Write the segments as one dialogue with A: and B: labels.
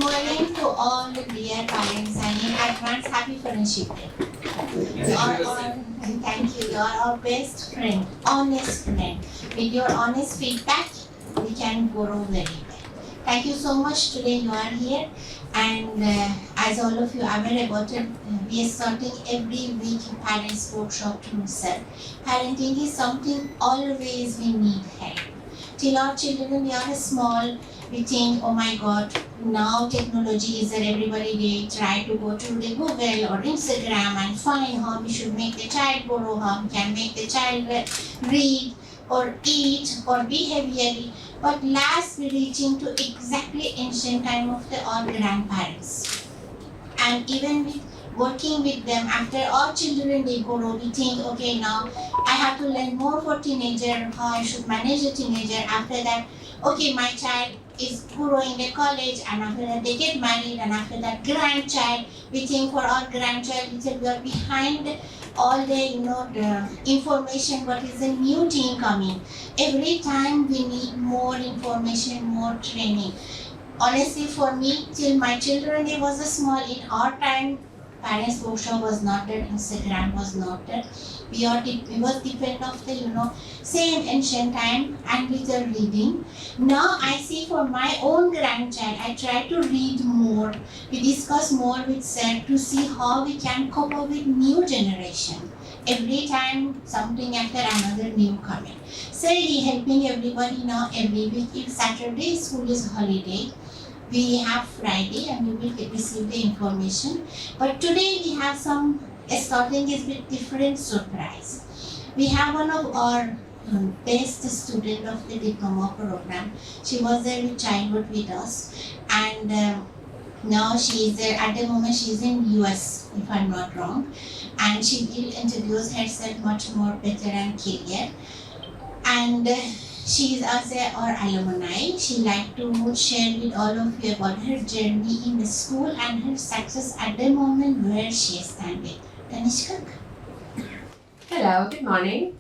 A: morning to all the dear parents and in advance happy Friendship Day. Thank you. You are our best friend, honest friend. With your honest feedback, we can grow very well. Thank you so much. Today you are here, and as all of you are aware about it, we are starting every week parents workshop to himself. Parenting is something always we need help. Till our children we are small, we think, oh my God, now technology is there, everybody they try to go to the Google or Instagram and find how we should make the child grow, how we can make the child read or eat or behaviorally. But last we're reaching to exactly ancient time of our grandparents. And even with working with them, after all children they grow, we think, okay, now I have to learn more for teenager, how I should manage a teenager. After that, okay, my child is growing in college, and after that they get married, and after that grandchild, we think for our grandchild, we are behind all the the information, what is the new thing coming. Every time we need more information, more training. Honestly, for me, till my children they was small, in our time, parents workshop was not there, Instagram was not there. We was depend of the same ancient time and with the reading. Now I see for my own grandchild, I try to read more. We discuss more with Sir to see how we can cope up with new generation. Every time something after another new coming. Sir he helping everybody now every week. If Saturday school is holiday, we have Friday and we will receive the information. But today we have some starting is with different surprise. We have one of our best student of the diploma program. She was there with childhood with us, and now she is there. At the moment she is in US, if I'm not wrong, and she will introduce herself much more better and clear. And she is also our alumni. She like to share with all of you about her journey in the school and her success at the moment where she is standing. Tanishka.
B: Hello, good morning.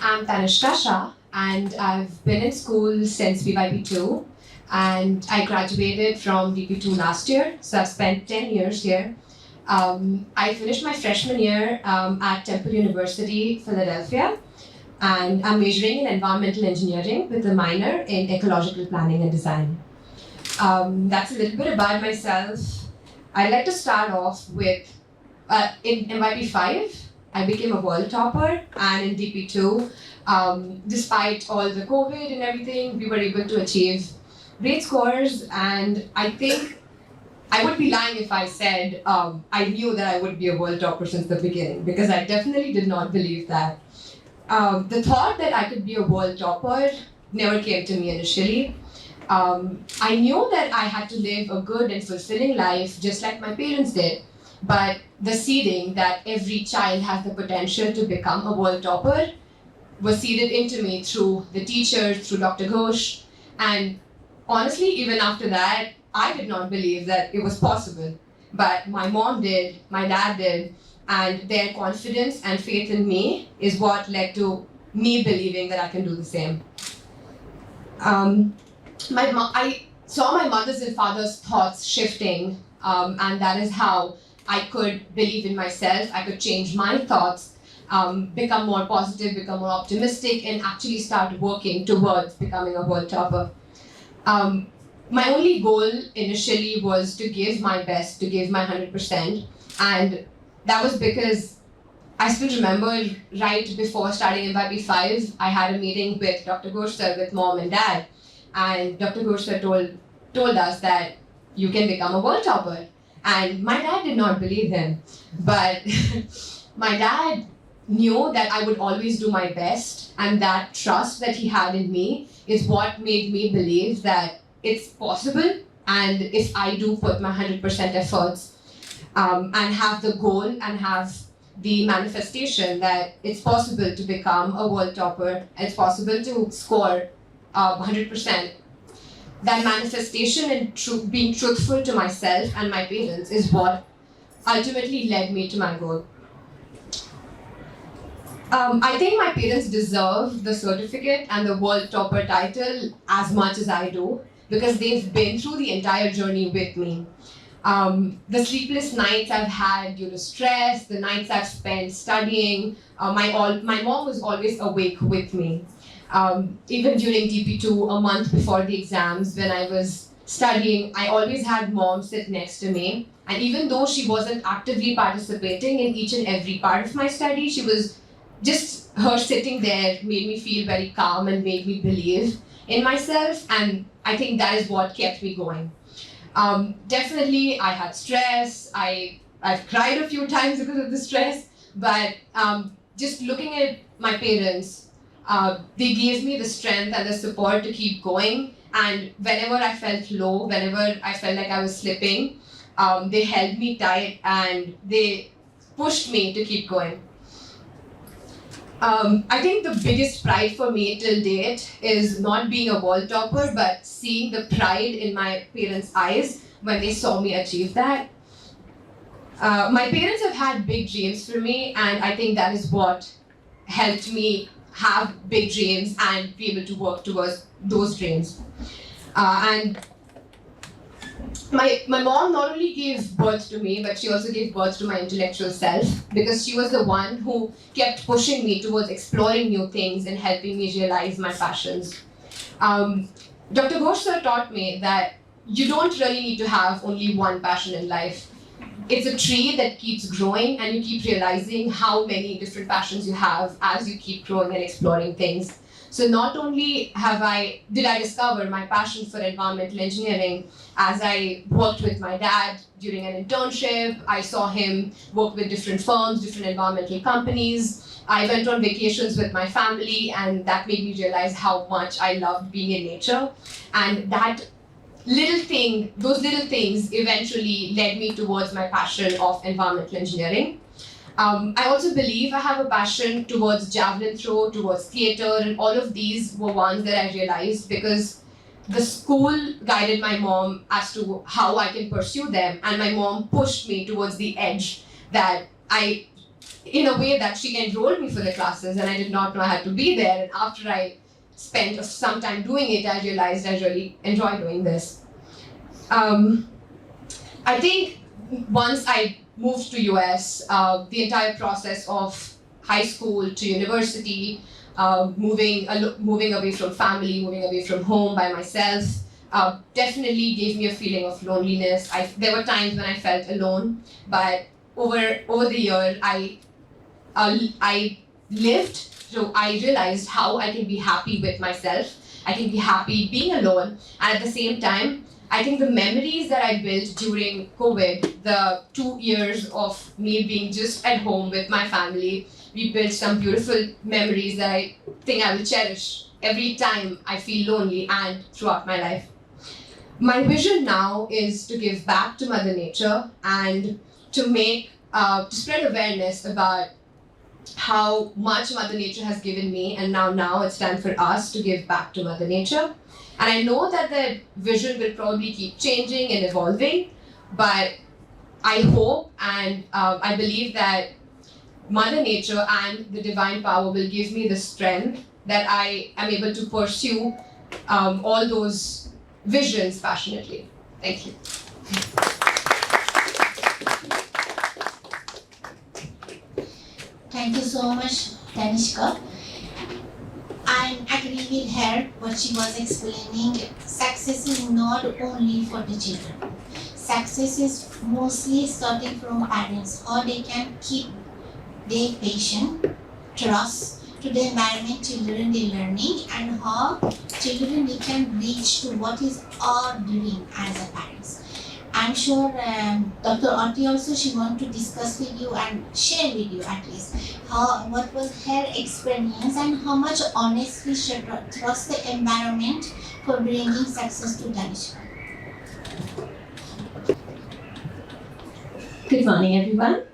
B: I'm Tanishka Shah, and I've been in school since BYP2, and I graduated from BP2 last year, so I've spent 10 years here. I finished my freshman year at Temple University, Philadelphia, and I'm majoring in environmental engineering with a minor in ecological planning and design. That's a little bit about myself. I'd like to start off with, in MYP5, I became a world topper, and in DP2, despite all the COVID and everything, we were able to achieve great scores, and I think I would be lying if I said I knew that I would be a world topper since the beginning, because I definitely did not believe that. The thought that I could be a world topper never came to me initially. I knew that I had to live a good and fulfilling life just like my parents did, but the seeding that every child has the potential to become a world topper was seeded into me through the teachers, through Dr. Ghosh, and honestly, even after that, I did not believe that it was possible, but my mom did, my dad did, and their confidence and faith in me is what led to me believing that I can do the same. I saw my mother's and father's thoughts shifting, and that is how I could believe in myself. I could change my thoughts, become more positive, become more optimistic, and actually start working towards becoming a world topper. My only goal initially was to give my best, to give my 100%, and that was because I still remember right before starting MYP5, I had a meeting with Dr. Ghosh sir, with mom and dad, and Dr. Ghosh sir told us that you can become a world topper. And my dad did not believe him, but my dad knew that I would always do my best, and that trust that he had in me is what made me believe that it's possible, and if I do put my 100% efforts and have the goal and have the manifestation that it's possible to become a world topper, it's possible to score 100%. That manifestation and being truthful to myself and my parents is what ultimately led me to my goal. I think my parents deserve the certificate and the world topper title as much as I do, because they've been through the entire journey with me. The sleepless nights I've had due to stress, the nights I've spent studying, my mom was always awake with me. Even during DP2, a month before the exams, when I was studying, I always had mom sit next to me. And even though she wasn't actively participating in each and every part of my study, she was just her sitting there made me feel very calm and made me believe in myself. And I think that is what kept me going. Definitely, I had stress. I've cried a few times because of the stress. But just looking at my parents, they gave me the strength and the support to keep going. And whenever I felt low, whenever I felt like I was slipping, they held me tight and they pushed me to keep going. I think the biggest pride for me till date is not being a wall topper, but seeing the pride in my parents' eyes when they saw me achieve that. My parents have had big dreams for me, and I think that is what helped me have big dreams and be able to work towards those dreams. And my mom not only gave birth to me, but she also gave birth to my intellectual self, because she was the one who kept pushing me towards exploring new things and helping me realize my passions. Dr. Ghosh sir taught me that you don't really need to have only one passion in life. It's a tree that keeps growing, and you keep realizing how many different passions you have as you keep growing and exploring things. So not only did I discover my passion for environmental engineering as I worked with my dad during an internship. I saw him work with different firms, different environmental companies. I went on vacations with my family, and that made me realize how much I loved being in nature. And those little things eventually led me towards my passion of environmental engineering. I also believe I have a passion towards javelin throw, towards theatre, and all of these were ones that I realized because the school guided my mom as to how I can pursue them, and my mom pushed me towards the edge in a way that she enrolled me for the classes, and I did not know I had to be there. And after I spent some time doing it, I realized I really enjoy doing this. I think once I moved to US, the entire process of high school to university, moving away from family, moving away from home by myself, definitely gave me a feeling of loneliness. There were times when I felt alone, but over the year, I lived, so I realized how I can be happy with myself. I can be happy being alone, and at the same time, I think the memories that I built during COVID, the 2 years of me being just at home with my family, we built some beautiful memories that I think I will cherish every time I feel lonely and throughout my life. My vision now is to give back to Mother Nature and to spread awareness about how much Mother Nature has given me, and now it's time for us to give back to Mother Nature. And I know that the vision will probably keep changing and evolving, but I hope and I believe that Mother Nature and the divine power will give me the strength that I am able to pursue all those visions passionately. Thank you.
A: Thank you so much, Tanishka. I agree with her what she was explaining. Success is not only for the children. Success is mostly starting from parents, how they can keep their patient trust to the environment children they learning, and how children they can reach to what is our dream as a parents. I'm sure Dr. Auntie also, she want to discuss with you and share with you at least what was her experience and how much honestly she trust the environment for bringing success to Tanishka.
C: Good morning, everyone.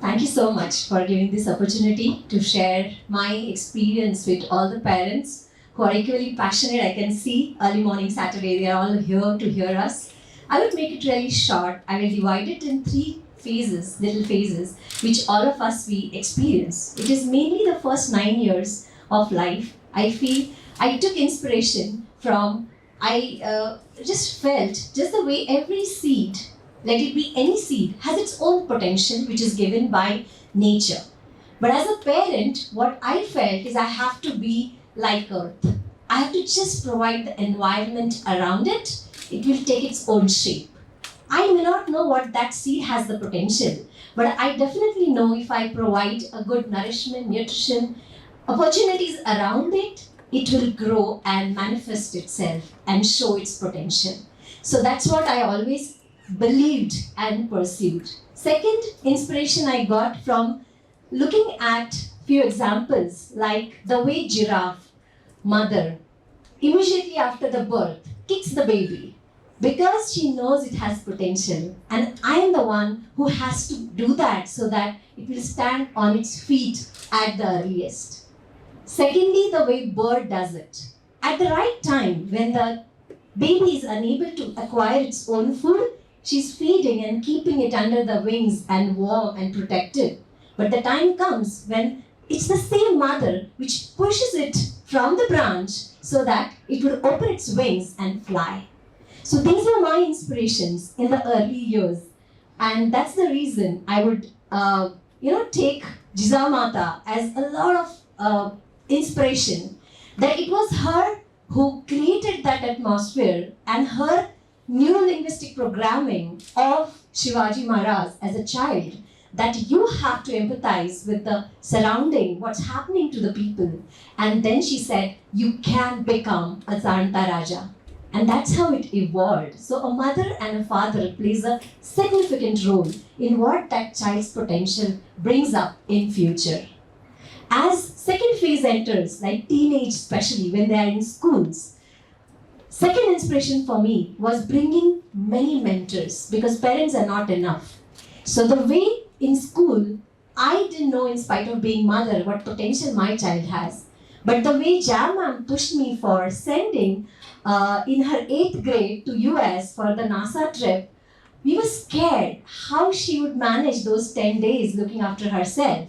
C: Thank you so much for giving this opportunity to share my experience with all the parents who are equally passionate. I can see early morning Saturday, they are all here to hear us. I will make it really short. I will divide it in 3 phases, little phases, which all of us we experience. It is mainly the first 9 years of life. I feel I took inspiration from I just felt just the way every seed, let it be any seed, has its own potential which is given by nature. But as a parent, what I felt is I have to be like earth. I have to just provide the environment around it. It will take its own shape. I may not know what that seed has the potential, but I definitely know if I provide a good nourishment, nutrition, opportunities around it, it will grow and manifest itself and show its potential. So that's what I always believed and pursued. Second inspiration I got from looking at few examples like the way giraffe mother immediately after the birth kicks the baby because she knows it has potential, and I am the one who has to do that so that it will stand on its feet at the earliest. Secondly, the way bird does it. At the right time, when the baby is unable to acquire its own food, she's feeding and keeping it under the wings and warm and protected. But the time comes when it's the same mother which pushes it from the branch so that it will open its wings and fly. So these were my inspirations in the early years. And that's the reason I would, take Jizamata as a lot of inspiration, that it was her who created that atmosphere, and her neuro-linguistic programming of Shivaji Maharaj as a child, that you have to empathize with the surrounding, what's happening to the people. And then she said, you can become a Zanta Raja. And that's how it evolved. So a mother and a father plays a significant role in what that child's potential brings up in future. As second phase enters, like teenage especially when they are in schools, second inspiration for me was bringing many mentors, because parents are not enough. So the way in school, I didn't know, in spite of being mother, what potential my child has. But the way Jam ma'am pushed me for sending in her 8th grade to US for the NASA trip, we were scared how she would manage those 10 days looking after herself.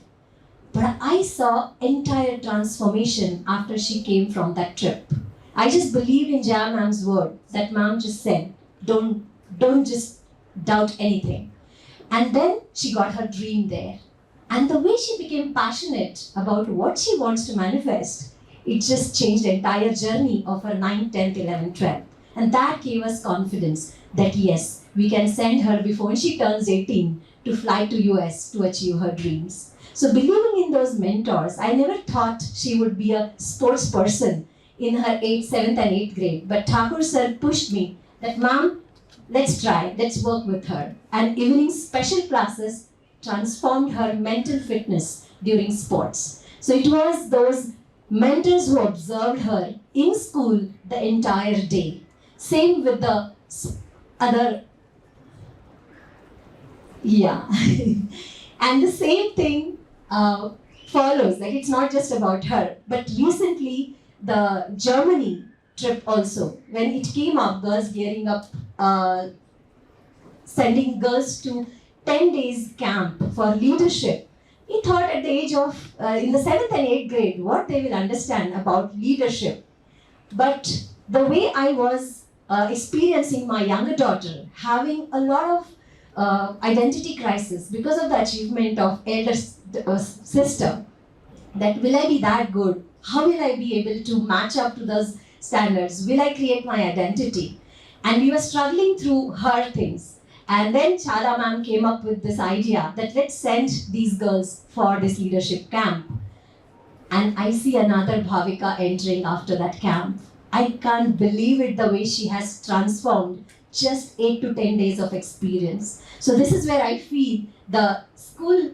C: But I saw entire transformation after she came from that trip. I just believed in Jam ma'am's word that ma'am just said, don't just doubt anything. And then she got her dream there. And the way she became passionate about what she wants to manifest, it just changed the entire journey of her 9th, 10th, 11th, 12th. And that gave us confidence that yes, we can send her before she turns 18 to fly to US to achieve her dreams. So believing in those mentors, I never thought she would be a sports person in her 8th, 7th and 8th grade. But Thakur sir pushed me that, ma'am, let's try, let's work with her. And evening special classes transformed her mental fitness during sports. So it was those mentors who observed her in school the entire day. Same with the other, and the same thing follows, like it's not just about her. But recently, the Germany trip also, when it came up, girls gearing up, sending girls to 10 days camp for leadership. We thought at the age of, in the 7th and 8th grade, what they will understand about leadership. But the way I was experiencing my younger daughter, having a lot of identity crisis because of the achievement of elder sister, that will I be that good? How will I be able to match up to those standards? Will I create my identity? And we were struggling through her things. And then Chala ma'am came up with this idea that let's send these girls for this leadership camp. And I see another Bhavika entering after that camp. I can't believe it, the way she has transformed just 8 to 10 days of experience. So this is where I feel the school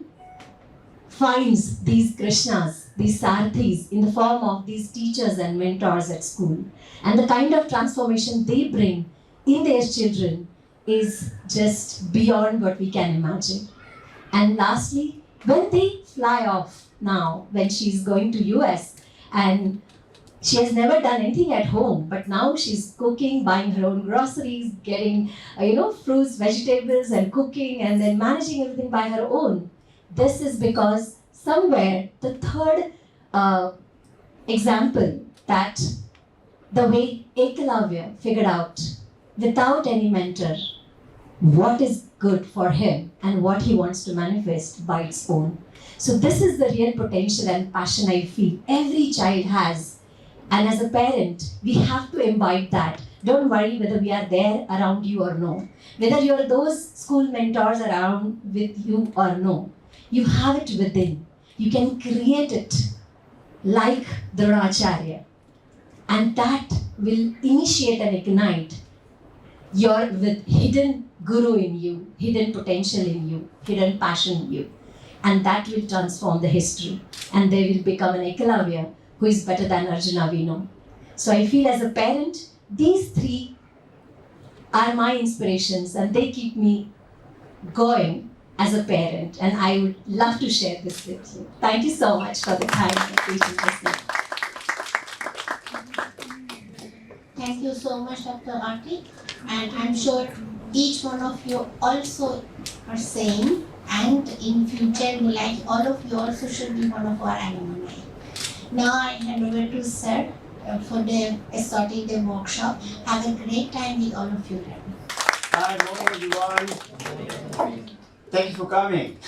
C: finds these Krishnas, these Sarthis, in the form of these teachers and mentors at school. And the kind of transformation they bring in their children is just beyond what we can imagine. And lastly, when they fly off now, when she's going to US, and she has never done anything at home, but now she's cooking, buying her own groceries, getting fruits, vegetables, and cooking, and then managing everything by her own. This is because somewhere the third example, that the way Eklavya figured out, without any mentor, what is good for him and what he wants to manifest by its own. So this is the real potential and passion I feel every child has. And as a parent, we have to imbibe that. Don't worry whether we are there around you or no. Whether you're those school mentors around with you or no. You have it within. You can create it like Dronacharya. And that will initiate and ignite your with hidden guru in you, hidden potential in you, hidden passion in you. And that will transform the history. And they will become an Eklavya who is better than Arjuna we know. So I feel as a parent, these three are my inspirations and they keep me going as a parent. And I would love to share this with you. Thank you so much for the time and patient listening.
A: Thank you so much, Dr. Arti. And I'm sure each one of you also are saying, and in future, like all of you also should be one of our alumni. Now I hand over to Sir for starting the workshop. Have a great time with all of you.
D: Hi, morning everyone. Thank you for coming.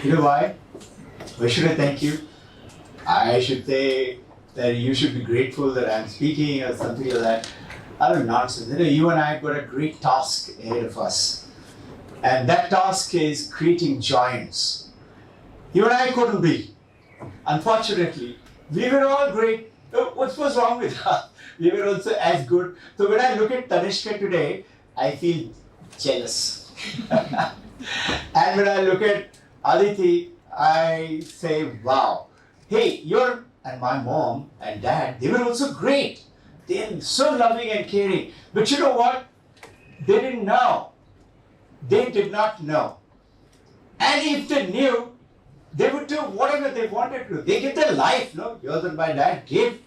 D: You know why? Why should I thank you? I should say that you should be grateful that I'm speaking or something like that. I don't know, nonsense. You know, you and I have got a great task ahead of us. And that task is creating giants. You and I couldn't be. Unfortunately, we were all great. What was wrong with us? We were also as good. So when I look at Tanishka today, I feel jealous. And when I look at Aditi, I say, wow. Hey, you're, and my mom and dad, they were also great. They're so loving and caring. But you know what? They didn't know. They did not know. And if they knew, they would do whatever they wanted to. They give their life, no? Yours and my dad gave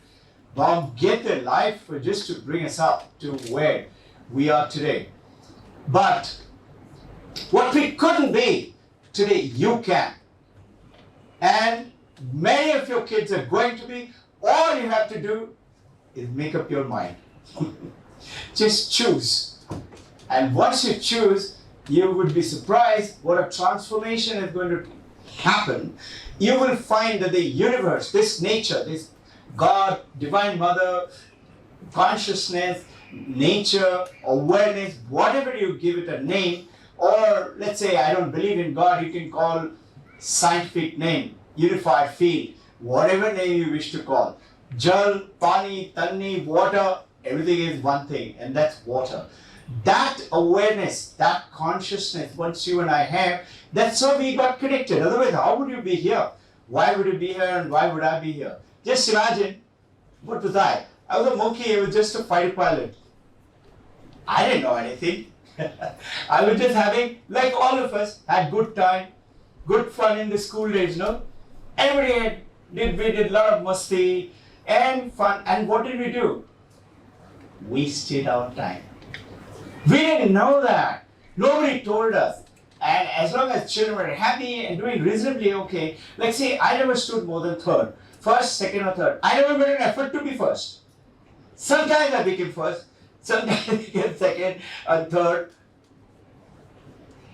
D: their life for just to bring us up to where we are today. But what we couldn't be, today you can. And many of your kids are going to be. All you have to do is make up your mind. Just choose. And once you choose, you would be surprised what a transformation is going to happen. You will find that the universe, this nature, this God, Divine Mother, consciousness, nature, awareness, whatever you give it a name, or let's say I don't believe in God, you can call scientific name, unified field, whatever name you wish to call. Jal, Pani, Tanni, water, everything is one thing, and that's water. That awareness, that consciousness, once you and I have, that's how we got connected. Otherwise, how would you be here? Why would you be here and why would I be here? Just imagine, what was I? I was a monkey, I was just a fighter pilot. I didn't know anything. I was just having, like all of us, had good time, good fun in the school days, no? Everybody we did a lot of masti and fun. And what did we do? We stayed our time. We didn't know that. Nobody told us. And as long as children were happy and doing reasonably okay, like say, I never stood more than third. First, second or third. I never made an effort to be first. Sometimes I became first. Sometimes I became second or third.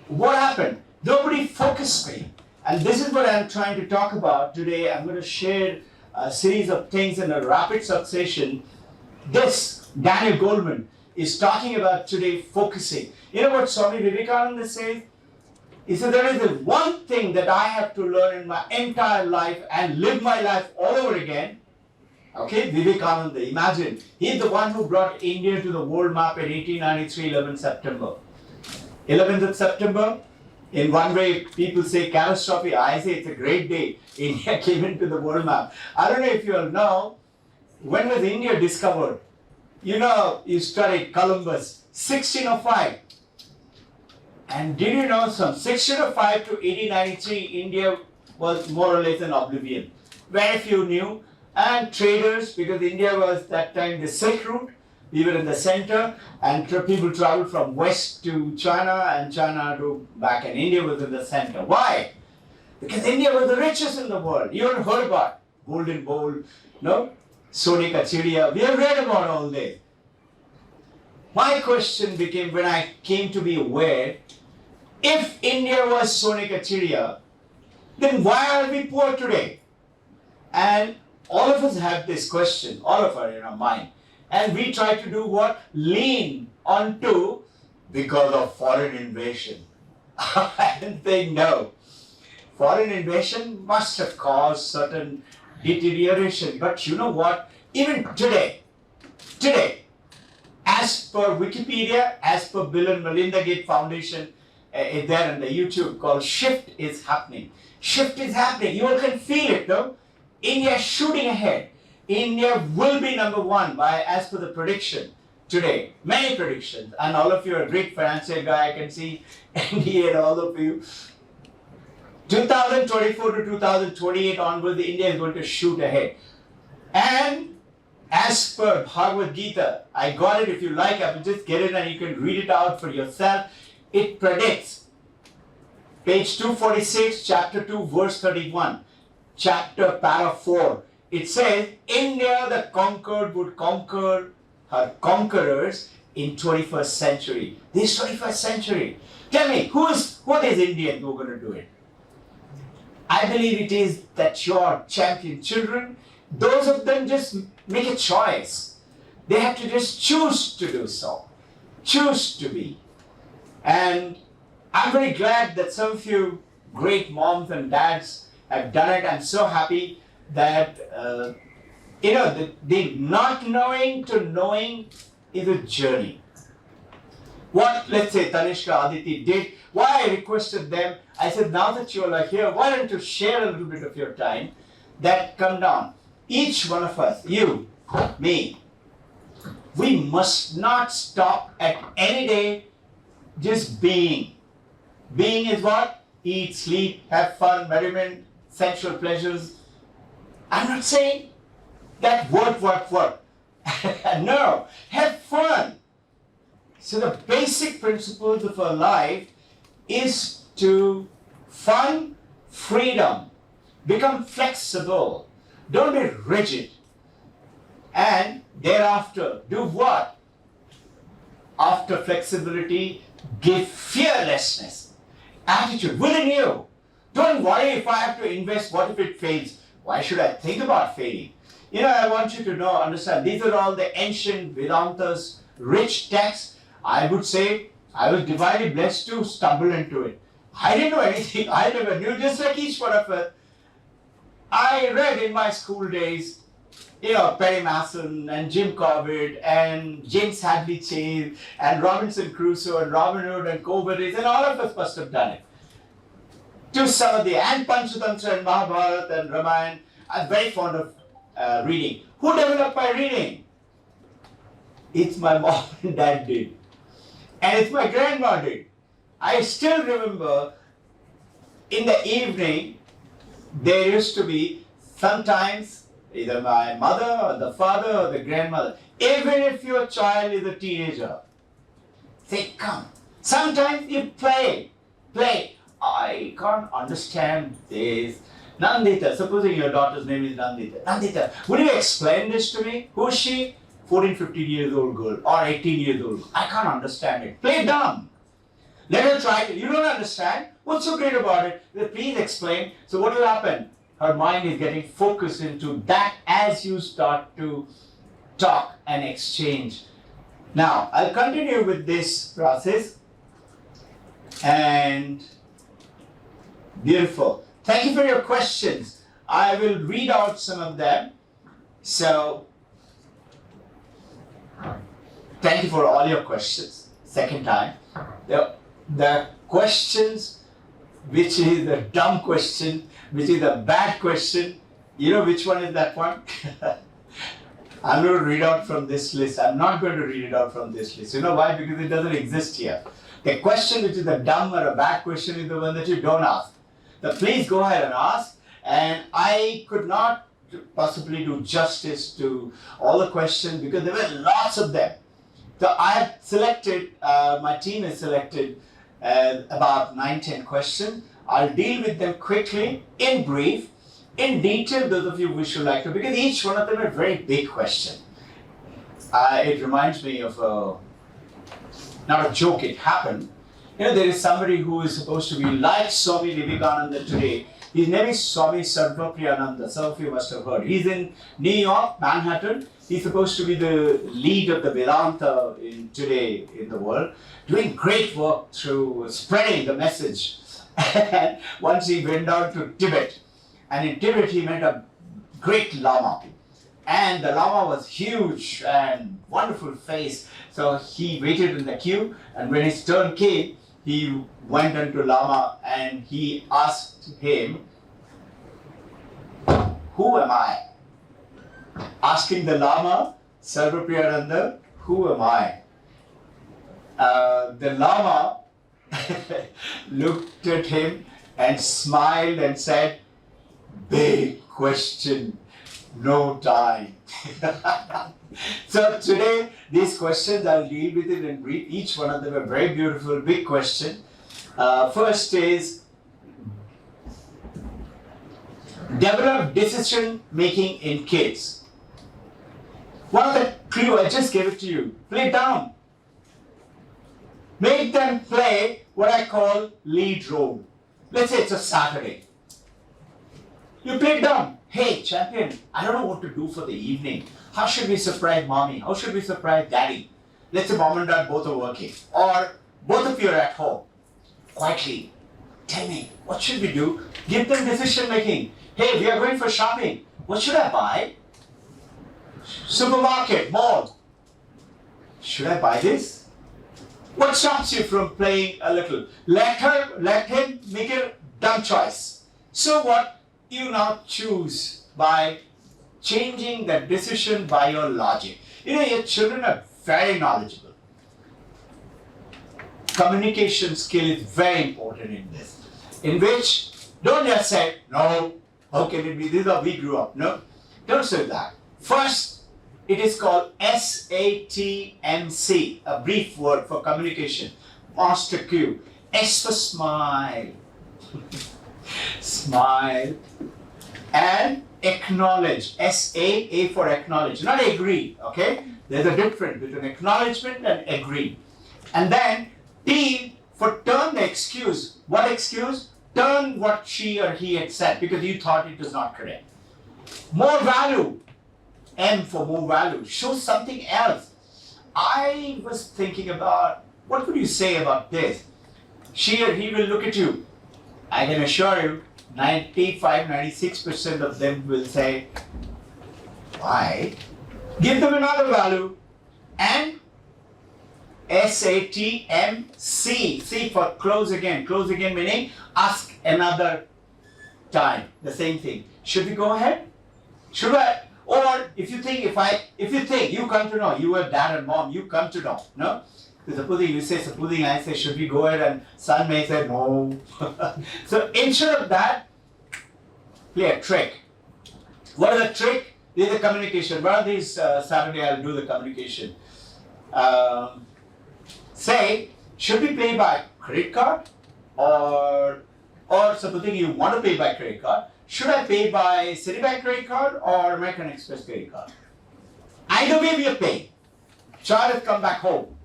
D: What happened? Nobody focused me. And this is what I'm trying to talk about today. I'm going to share a series of things in a rapid succession. This, Daniel Goleman, is talking about today focusing. You know what Swami Vivekananda says? He said, there is one thing that I have to learn in my entire life and live my life all over again. Okay, Vivekananda, imagine. He's the one who brought India to the world map in 1893, 11 September. 11th of September, in one way, people say catastrophe. I say it's a great day. India came into the world map. I don't know if you all know, when was India discovered? You know, you studied Columbus, 1605. And did you know from 1605 to 1893, India was more or less in oblivion. Very few knew. And traders, because India was that time the Silk Route, we were in the center, and people traveled from west to China and China to back, and India was in the center. Why? Because India was the richest in the world. You haven't heard about Golden Bowl, no? Sone Ka Chidiya. We have read about all this. My question became, when I came to be aware, if India was Sone Ka Chidiya, then why are we poor today? And all of us have this question, all of us in our mind. And we try to do what? Lean onto, because of foreign invasion. I think no. Foreign invasion must have caused certain deterioration. But you know what? Even today, as per Wikipedia, as per Bill and Melinda Gates Foundation, there on the YouTube called Shift is Happening. Shift is happening. You all can feel it, no? India is shooting ahead. India will be number one by, as per the prediction today. Many predictions. And all of you are a great financial guy. I can see Andy and all of you. 2024 to 2028 onwards, India is going to shoot ahead. And as per Bhagavad Gita, I got it. If you like, I will just get it and you can read it out for yourself. It predicts, page 246, chapter 2, verse 31, chapter para 4. It says, India the conquered would conquer her conquerors in 21st century. This 21st century. Tell me, what is Indian who are going to do it? I believe it is that your champion children, those of them just make a choice. They have to just choose to do so. Choose to be. And I'm very glad that some of you great moms and dads have done it. I'm so happy that, the not knowing to knowing is a journey. What, let's say, Tanishka, Aditi did, why I requested them, I said, now that you all are here, why don't you share a little bit of your time, that come down. Each one of us, you, me, we must not stop at any day just being. Being is what? Eat, sleep, have fun, merriment, sensual pleasures. I'm not saying that work. No, have fun. So the basic principles of our life is to fun, freedom, become flexible, don't be rigid. And thereafter, do what? After flexibility, give fearlessness, attitude within you. Don't worry if I have to invest, what if it fails? Why should I think about failing? I want you to understand, these are all the ancient Vedanta's rich texts. I would say, I was divinely blessed to stumble into it. I didn't know anything, I never knew, just like each one of us. I read in my school days, Perry Mason and Jim Corbett and James Hadley Chase and Robinson Crusoe and Robin Hood and Coleridge, and all of us must have done it. To some of and Panchatantra and Mahabharata and Ramayana, I'm very fond of reading. Who developed my reading? It's my mom and dad did. And it's my grandma did. I still remember in the evening, there used to be sometimes either my mother or the father or the grandmother, even if your child is a teenager, say, come. Sometimes you play. I can't understand this. Nandita, supposing your daughter's name is Nandita. Nandita, would you explain this to me? Who is she? 14, 15 years old girl or 18 years old. I can't understand it. Play dumb. Let her try it. You don't understand? What's so great about it? Please explain. So what will happen? Her mind is getting focused into that as you start to talk and exchange. Now, I'll continue with this process. And beautiful. Thank you for your questions. I will read out some of them. So, thank you for all your questions. Second time. The questions, which is the dumb question, which is the bad question. You know which one is that one? I'm going to read out from this list. I'm not going to read it out from this list. You know why? Because it doesn't exist here. The question which is a dumb or a bad question is the one that you don't ask. So please go ahead and ask. And I could not possibly do justice to all the questions because there were lots of them. So I have selected, my team has selected about 9-10 questions. I'll deal with them quickly, in brief. in detail, those of you wish to like to, because each one of them a very big question. It reminds me of not a joke, it happened. There is somebody who is supposed to be like Swami Vivekananda today. His name is Swami Sarvapriyananda. Some of you must have heard. He's in New York, Manhattan. He's supposed to be the lead of the Vedanta today in the world, doing great work through spreading the message. And once he went down to Tibet, and in Tibet he met a great Lama. And the Lama was huge and wonderful face. So he waited in the queue, and when his turn came, he went into Lama and he asked him, "Who am I?" Asking the Lama, Sarvapriyananda, "Who am I?" The Lama looked at him and smiled and said, "Big question, no time." So today, these questions, I'll deal with it in brief. Each one of them a very beautiful, big question. First is, develop decision making in kids. One of the clue, I just gave it to you. Play it down. Make them play what I call lead role. Let's say it's a Saturday. You play it down. "Hey, champion, I don't know what to do for the evening. How should we surprise mommy? How should we surprise daddy?" Let's say mom and dad both are working, or both of you are at home. Quietly, tell me, what should we do? Give them decision making. "Hey, we are going for shopping. What should I buy? Supermarket, mall. Should I buy this?" What stops you from playing a little? Let him make a dumb choice. So what? You now choose by changing the decision by your logic. Your children are very knowledgeable. Communication skill is very important in this. In which, don't just say, "No, how can it be? This is how we grew up." No, don't say that. First, it is called SATMC, a brief word for communication. Master Q. S for smile. Smile. And acknowledge. A for acknowledge, not agree, okay? There's a difference between acknowledgement and agree. And then T for turn the excuse. What excuse? Turn what she or he had said because you thought it was not correct. More value. M for more value. Show something else. I was thinking about, what would you say about this? She or he will look at you. I can assure you, 95-96% of them will say, "Why?" Give them another value. And SATMC. C for close again. Close again meaning ask another time. The same thing. Should we go ahead? Should I? Or if you think, you come to know, you are dad and mom, you come to know, no? Supposing I say, "Should we go ahead?" and son may say, "No." So instead of that, play a trick. What is the trick? This is the communication. One of these Saturday I'll do the communication. Say, should we pay by credit card? Or supposing you want to pay by credit card, should I pay by Citibank credit card or American Express credit card? Either way we are paying. Child has come back home.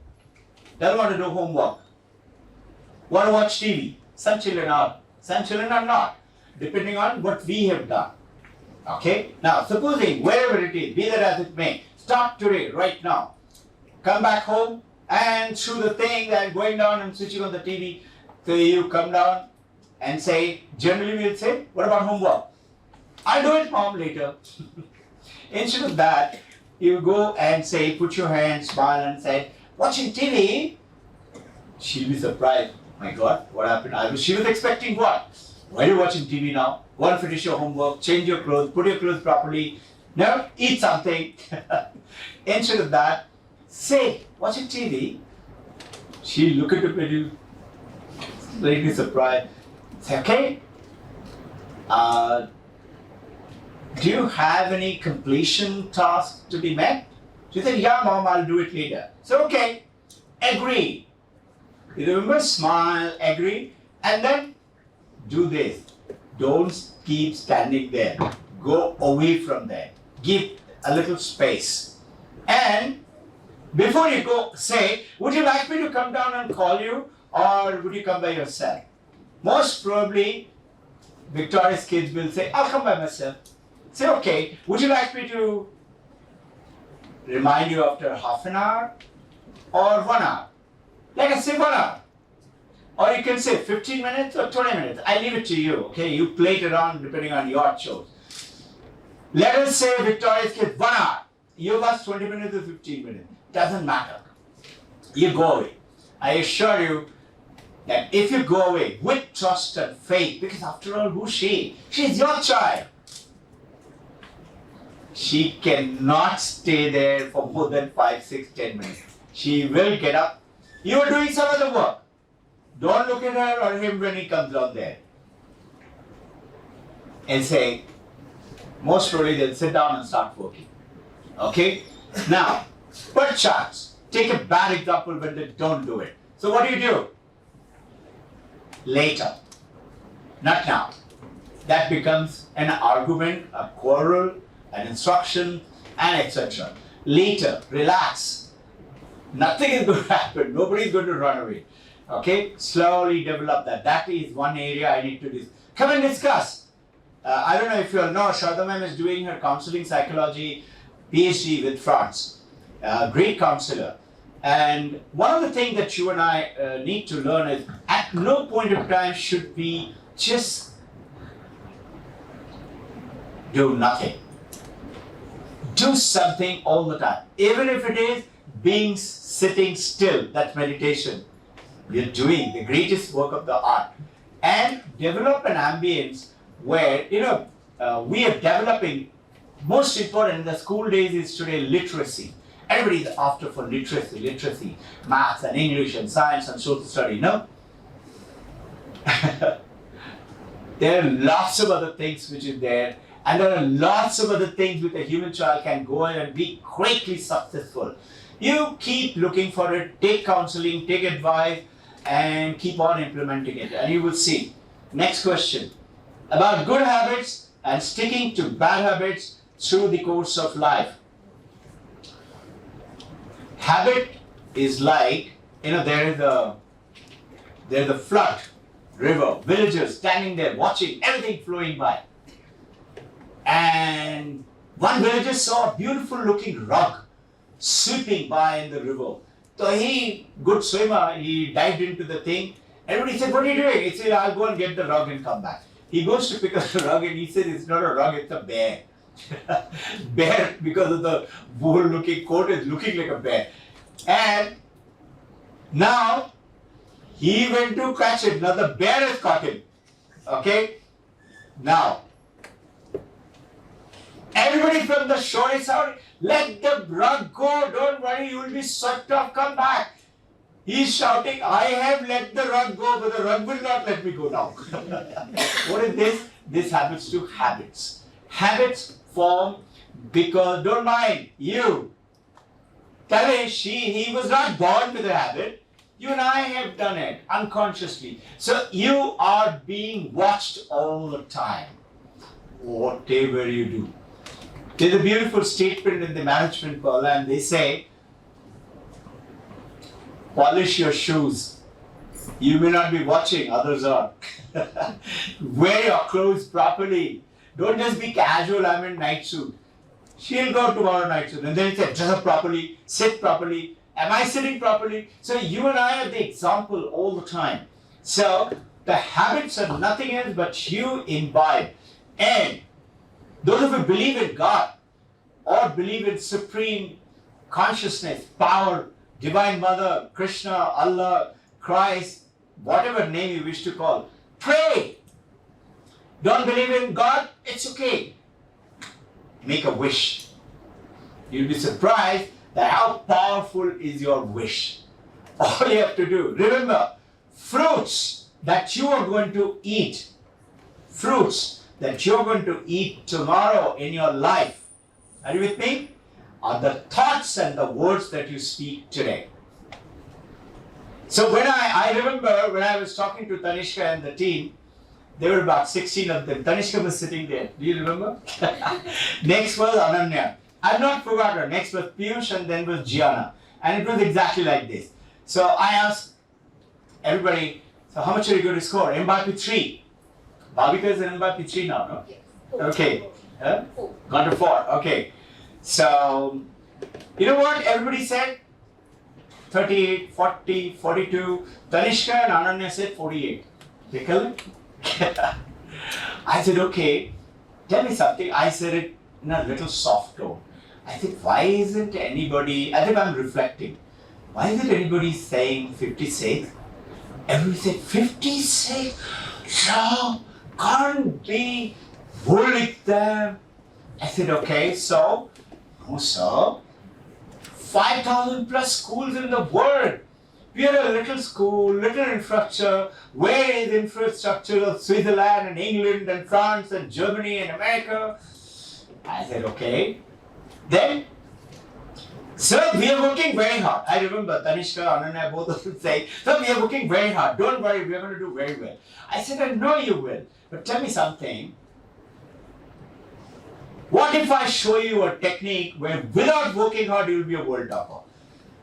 D: Doesn't want to do homework. Want to watch TV. Some children are not. Depending on what we have done. Okay? Now, supposing wherever it is, be that as it may, start today, right now. Come back home and through the thing and going down and switching on the TV. So you come down and say, generally we'll say, "What about homework?" "I'll do it, mom, later." Instead of that, you go and say, put your hand, smile and say, "Watching TV." She'll be surprised. "My God, what happened?" She was expecting what? "Why are you watching TV now? Go and finish your homework, change your clothes, put your clothes properly. No, eat something." Instead of that, say, "Watching TV." She'll look at you, slightly surprised. Say, "Okay, do you have any completion tasks to be met?" She said, "Yeah, mom, I'll do it later." So, okay, agree. You remember, smile, agree, and then do this. Don't keep standing there. Go away from there. Give a little space. And before you go, say, would you like me to come down and call you, or would you come by yourself? Most probably, Victoria's kids will say, I'll come by myself. Say, okay, would you like me to remind you after half an hour or 1 hour? Let us say 1 hour. Or you can say 15 minutes or 20 minutes. I leave it to you, okay? You play it around depending on your choice. Let us say Victoria's kids 1 hour. You ask 20 minutes or 15 minutes. Doesn't matter. You go away. I assure you that if you go away with trust and faith, because after all, who's she? She's your child. She cannot stay there for more than 5, 6, 10 minutes. She will get up. You are doing some other work. Don't look at her or him when he comes down there. And say, most probably they'll sit down and start working. Okay? Now, perchance, take a bad example when they don't do it. So what do? Later. Not now. That becomes an argument, a quarrel, an instruction, and etc. Later, relax. Nothing is going to happen. Nobody is going to run away. Okay? Slowly develop that. That is one area I need to discuss. Come and discuss. I don't know if you all know, Shraddha ma'am is doing her counseling psychology PhD with France. Great counselor. And one of the things that you and I need to learn is at no point of time should we just do nothing. Do something all the time. Even if it is being sitting still, that's meditation. You're doing the greatest work of the art. And develop an ambience where, we are developing, most important in the school days is today literacy. Everybody is after for literacy, maths and English and science and social study, no? There are lots of other things which is there, and there are lots of other things which a human child can go in and be greatly successful. You keep looking for it, take counseling, take advice, and keep on implementing it, and you will see. Next question. About good habits and sticking to bad habits through the course of life. Habit is like, there's a flood, river, villagers standing there watching everything flowing by. And one villager saw a beautiful looking rug sweeping by in the river. So he, good swimmer, he dived into the thing. Everybody said, what are you doing? He said, I'll go and get the rug and come back. He goes to pick up the rug and he said, it's not a rug, it's a bear. Bear, because of the wool looking coat, is looking like a bear. And now he went to catch it. Now the bear has caught him. Okay? Now, everybody from the shore is shouting, let the rug go, don't worry, you will be swept off, come back. He's shouting, I have let the rug go, but the rug will not let me go now. What is this? This happens to habits. Habits form because, don't mind, you. Tale, he was not born with a habit. You and I have done it unconsciously. So you are being watched all the time. Whatever you do. There's a beautiful statement in the management call, and they say, polish your shoes. You may not be watching, others are. Wear your clothes properly. Don't just be casual, I'm in night suit. She'll go tomorrow night suit. And then he said, dress up properly, sit properly. Am I sitting properly? So you and I are the example all the time. So the habits are nothing else but you imbibe. And those of you who believe in God or believe in supreme consciousness, power, Divine Mother, Krishna, Allah, Christ, whatever name you wish to call, pray. Don't believe in God? It's okay. Make a wish. You'll be surprised that how powerful is your wish. All you have to do, remember, fruits that you are going to eat, fruits that you're going to eat tomorrow in your life, are you with me? Are the thoughts and the words that you speak today. So when I remember when I was talking to Tanishka and the team, There were about 16 of them. Tanishka was sitting there. Do you remember? Next was Ananya. I've not forgotten her. Next was Piyush and then was Gianna. And it was exactly like this. So I asked everybody, so how much are you going to score? Embarked with 3. Bhavika is an embarked with 3 now, no?
B: Yes.
D: Okay. Gone to 4. Okay. So, you know what everybody said? 38, 40, 42. Tanishka and Ananya said 48. They kill it? I said, okay, tell me something. I said it in a little soft tone. I said, why isn't anybody, as if I'm reflecting, why isn't anybody saying 56? Everybody said, 56? No, can't be. Wool them. I said, okay, so, no sir, 5,000 plus schools in the world. We are a little school, little infrastructure. Where is infrastructure of Switzerland and England and France and Germany and America? I said, okay. Then, sir, we are working very hard. I remember Tanishka, Ananya, both of them saying, sir, we are working very hard. Don't worry, we are going to do very well. I said, I know you will. But tell me something. What if I show you a technique where without working hard, you will be a world topper?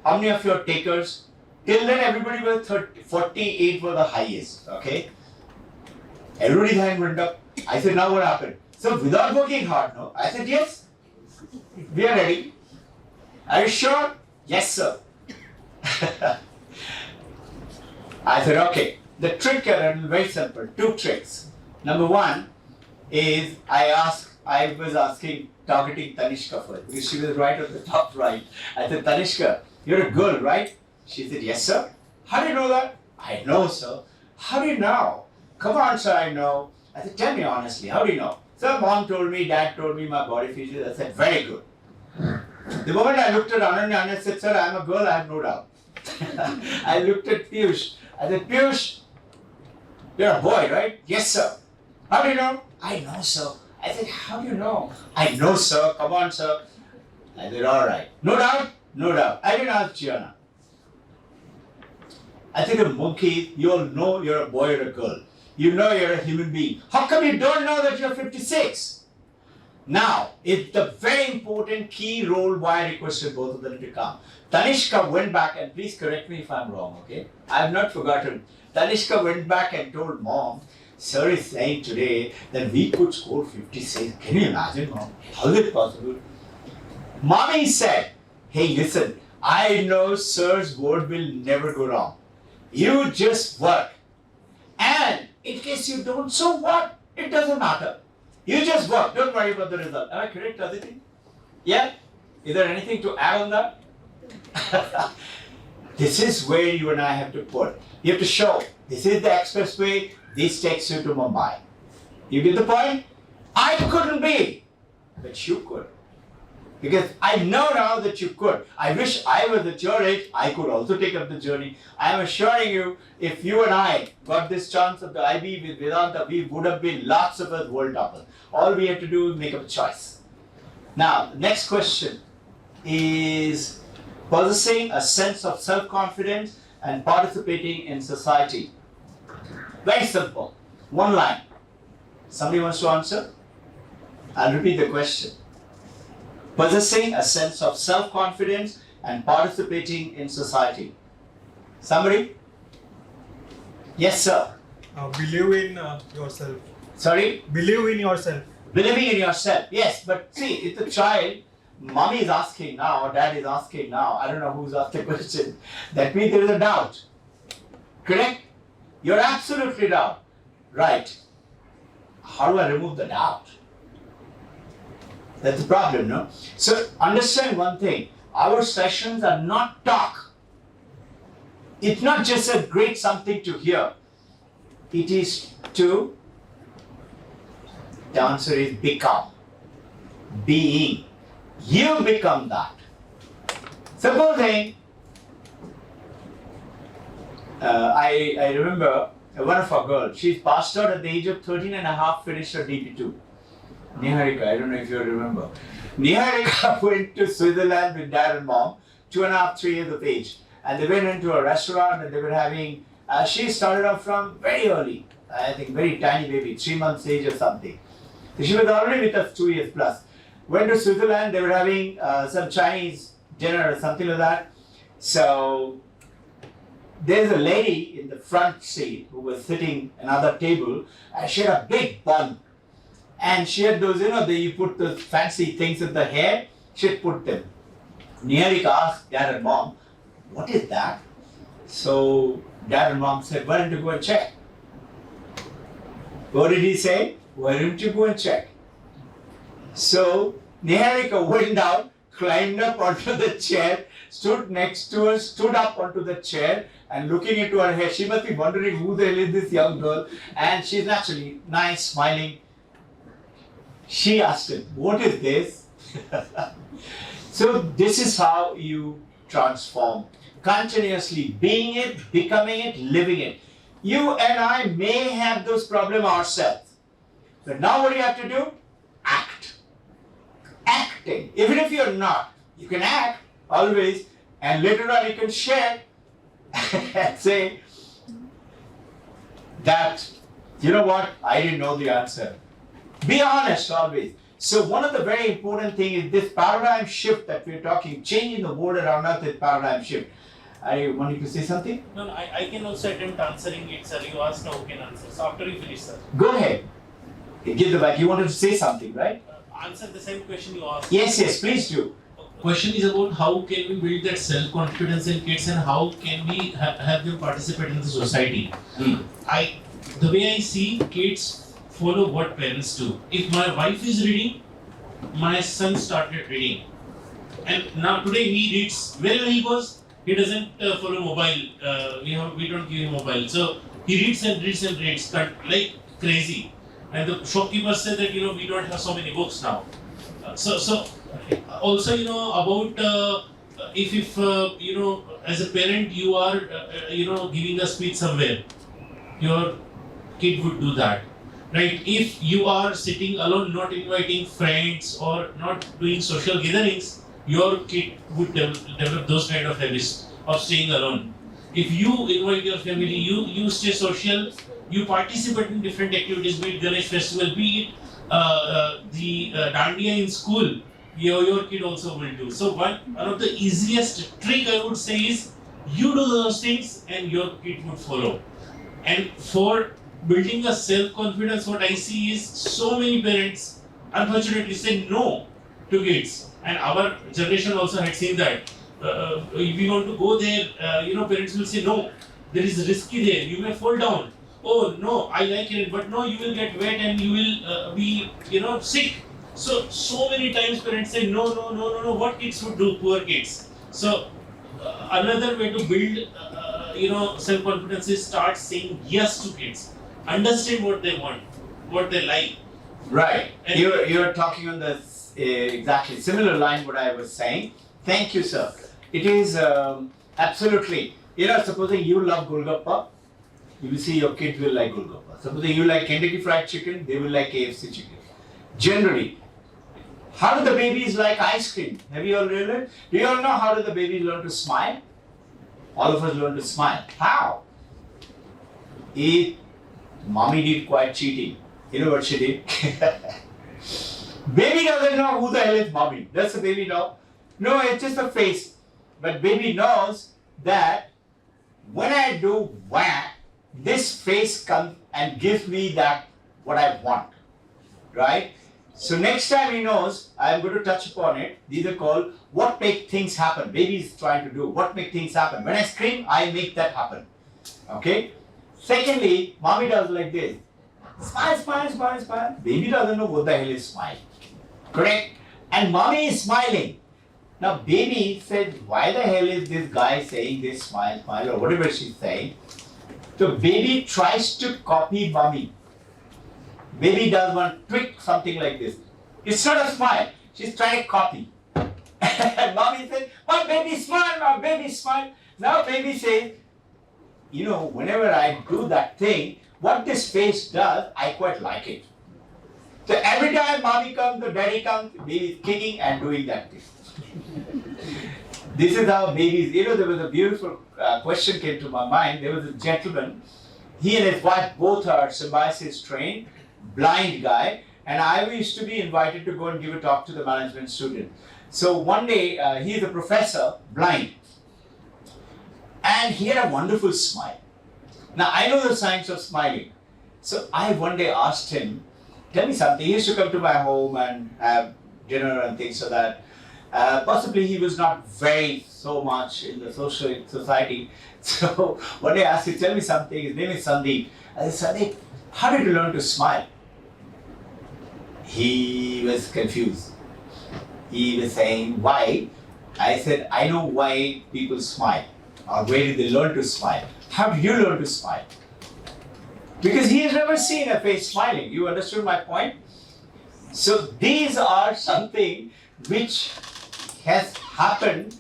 D: How many of you are takers? Till then, everybody was 48 were the highest, okay? Everybody's hand went up. I said, now what happened? So without working hard, no? I said, yes, we are ready. Are you sure? Yes, sir. I said, okay. The trick is very simple. 2 tricks. Number 1 is I was targeting Tanishka first because she was right at the top right. I said, Tanishka, you're a girl, right? She said, yes, sir. How do you know that? I know, sir. How do you know? Come on, sir, I know. I said, tell me honestly, how do you know? So mom told me, dad told me my body features. I said, very good. The moment I looked at Ananya, Ananya said, sir, I'm a girl, I have no doubt. I looked at Piyush. I said, Piyush, you're a boy, right? Yes, sir. How do you know? I know, sir. I said, how do you know? I know, sir. Come on, sir. I said, all right. No doubt? No doubt. I didn't ask Gianna. I said, a monkey, you all know you're a boy or a girl. You know you're a human being. How come you don't know that you're 56? Now, it's the very important key role why I requested both of them to come. Tanishka went back, and please correct me if I'm wrong, okay? I have not forgotten. Tanishka went back and told mom, sir is saying today that we could score 56. Can you imagine, mom? How is it possible? Mommy said, hey, listen, I know sir's word will never go wrong. You just work. And in case you don't, so what? It doesn't matter. You just work. Don't worry about the result. Am I correct, Aditi? Yeah? Is there anything to add on that? This is where you and I have to put. You have to show. This is the expressway. This takes you to Mumbai. You get the point? I couldn't be. But you could. Because I know now that you could. I wish I was at your age, I could also take up the journey. I am assuring you, if you and I got this chance of the IB with Vedanta, we would have been lots of us world toppers. All we have to do is make up a choice. Now, the next question is possessing a sense of self-confidence and participating in society. Very simple. 1 line. Somebody wants to answer? I'll repeat the question. Possessing a sense of self-confidence and participating in society. Somebody? Yes, sir.
E: Believe in yourself.
D: Sorry?
E: Believe in yourself.
D: Believing in yourself. Yes, but see, it's a child. Mommy is asking now, or dad is asking now. I don't know who's asked the question. That means there is a doubt. Correct? You're absolutely right. How do I remove the doubt? That's the problem, no? So understand one thing. Our sessions are not talk. It's not just a great something to hear. It is to, the answer is become. Being. You become that. Simple thing. I remember one of our girls, she's passed out at the age of 13 and a half, finished her DP2. Niharika, I don't know if you remember. Niharika went to Switzerland with dad and mom, 2.5, 3 years of age. And they went into a restaurant and they were having, she started off from very early. I think very tiny baby, 3 months age or something. So she was already with us 2 years plus. Went to Switzerland, they were having some Chinese dinner or something like that. So there's a lady in the front seat who was sitting another table, and she had a big bun. And she had those, you put those fancy things in the hair, she had put them. Niharika asked dad and mom, what is that? So dad and mom said, why don't you go and check? What did he say? Why don't you go and check? So Niharika went down, climbed up onto the chair, stood next to her, stood up onto the chair, and looking into her hair, she must be wondering who the hell is this young girl. And she's naturally nice, smiling. She asked him, what is this? So this is how you transform. Continuously being it, becoming it, living it. You and I may have those problems ourselves. But now what do you have to do? Act. Acting. Even if you're not, you can act always, and later on you can share and say that, you know what, I didn't know the answer. Be honest always. So one of the very important things is this paradigm shift that we're talking, changing the world around us, this paradigm shift. I want you to say something?
F: No, I can also attempt answering it, sir. You asked, now who can answer? So after you finish, sir.
D: Go ahead. Give the back. You wanted to say something, right?
F: Answer the same question you asked.
D: Yes, please do.
G: Question is about how can we build that self-confidence in kids and how can we have them participate in the society. The way I see, kids follow what parents do. If my wife is reading, my son started reading. And now today he reads, wherever he goes, he doesn't follow mobile. We don't give him mobile. So he reads and reads and reads like crazy. And the shopkeeper said that we don't have so many books now. So also about if as a parent you are giving a speech somewhere, your kid would do that, right? If you are sitting alone, not inviting friends or not doing social gatherings, your kid would develop those kind of habits of staying alone. If you invite your family, you stay social, you participate in different activities, be it Ganesh festival, be it the Dandiya in school, your kid also will do. So one of the easiest trick I would say is you do those things and your kid would follow. And for building a self-confidence, what I see is so many parents unfortunately say no to kids. And our generation also had seen that. If we want to go there, parents will say no, there is risky there, you may fall down. Oh no, I like it, but no, you will get wet and you will be sick. So many times parents say no, what kids would do, poor kids. So another way to build self-confidence is start saying yes to kids. Understand what they want, what they like.
D: Right. You're talking on the exactly similar line what I was saying. Thank you, sir. It is absolutely, supposing you love Golgappa, you will see your kids will like Golgappa. Supposing you like Kentucky Fried Chicken, they will like KFC chicken. Generally, how do the babies like ice cream? Have you all realized? Do you all know how do the babies learn to smile? All of us learn to smile. How? Mommy did quite cheating. You know what she did? Baby doesn't know who the hell is mommy. Does the baby know? No, it's just a face. But baby knows that when I do whack, this face comes and gives me that what I want. Right? So next time he knows, I'm going to touch upon it. These are called what make things happen. Baby is trying to do what make things happen. When I scream, I make that happen. Okay? Secondly, mommy does like this. Smile, smile, smile, smile. Baby doesn't know what the hell is smile. Correct? And mommy is smiling. Now baby said, why the hell is this guy saying this smile, smile or whatever she's saying. So baby tries to copy mommy. Baby does one trick, something like this. It's not a smile. She's trying to copy. And mommy said, my baby smile, my baby smile. Now baby says, whenever I do that thing, what this face does, I quite like it. So every time mommy comes or daddy comes, baby is kicking and doing that thing. This is how babies, there was a beautiful question came to my mind. There was a gentleman, He and his wife both are symbiosis trained, blind guy, and I used to be invited to go and give a talk to the management student. So one day, he is a professor, blind, and he had a wonderful smile. Now I know the science of smiling. So I one day asked him, tell me something. He used to come to my home and have dinner and things like that. Possibly he was not very so much in the social society. So one day I asked him, tell me something. His name is Sandeep. I said, Sandeep, how did you learn to smile? He was confused. He was saying, why? I said, I know why people smile. Or where did they learn to smile? How did you learn to smile? Because he has never seen a face smiling. You understood my point? So these are something which has happened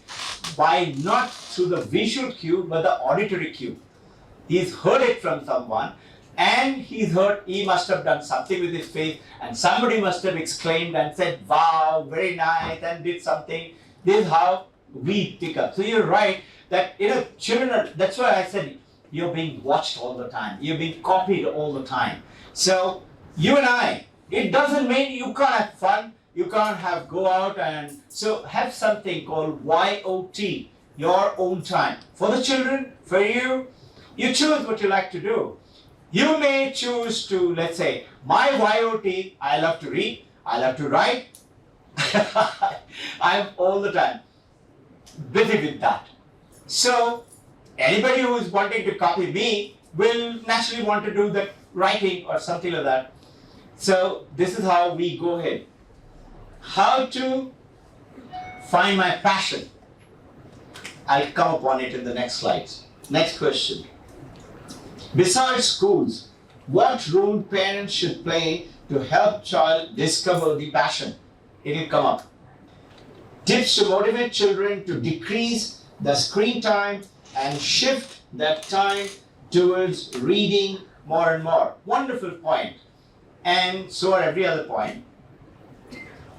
D: by not through the visual cue but the auditory cue. He's heard it from someone and he's heard he must have done something with his face and somebody must have exclaimed and said, wow, very nice, and did something. This is how we pick up. So you're right that children are, that's why I said you're being watched all the time. You're being copied all the time. So you and I, it doesn't mean you can't have fun. You can't go out and so have something called YOT, your own time. For the children, for you, you choose what you like to do. You may choose to, let's say, my YOT, I love to read, I love to write. I'm all the time busy with that. So anybody who is wanting to copy me will naturally want to do that writing or something like that. So this is how we go ahead. How to find my passion? I'll come upon it in the next slides. Next question. Besides schools, what role parents should play to help child discover the passion? It will come up. Tips to motivate children to decrease the screen time and shift that time towards reading more and more. Wonderful point. And so are every other point.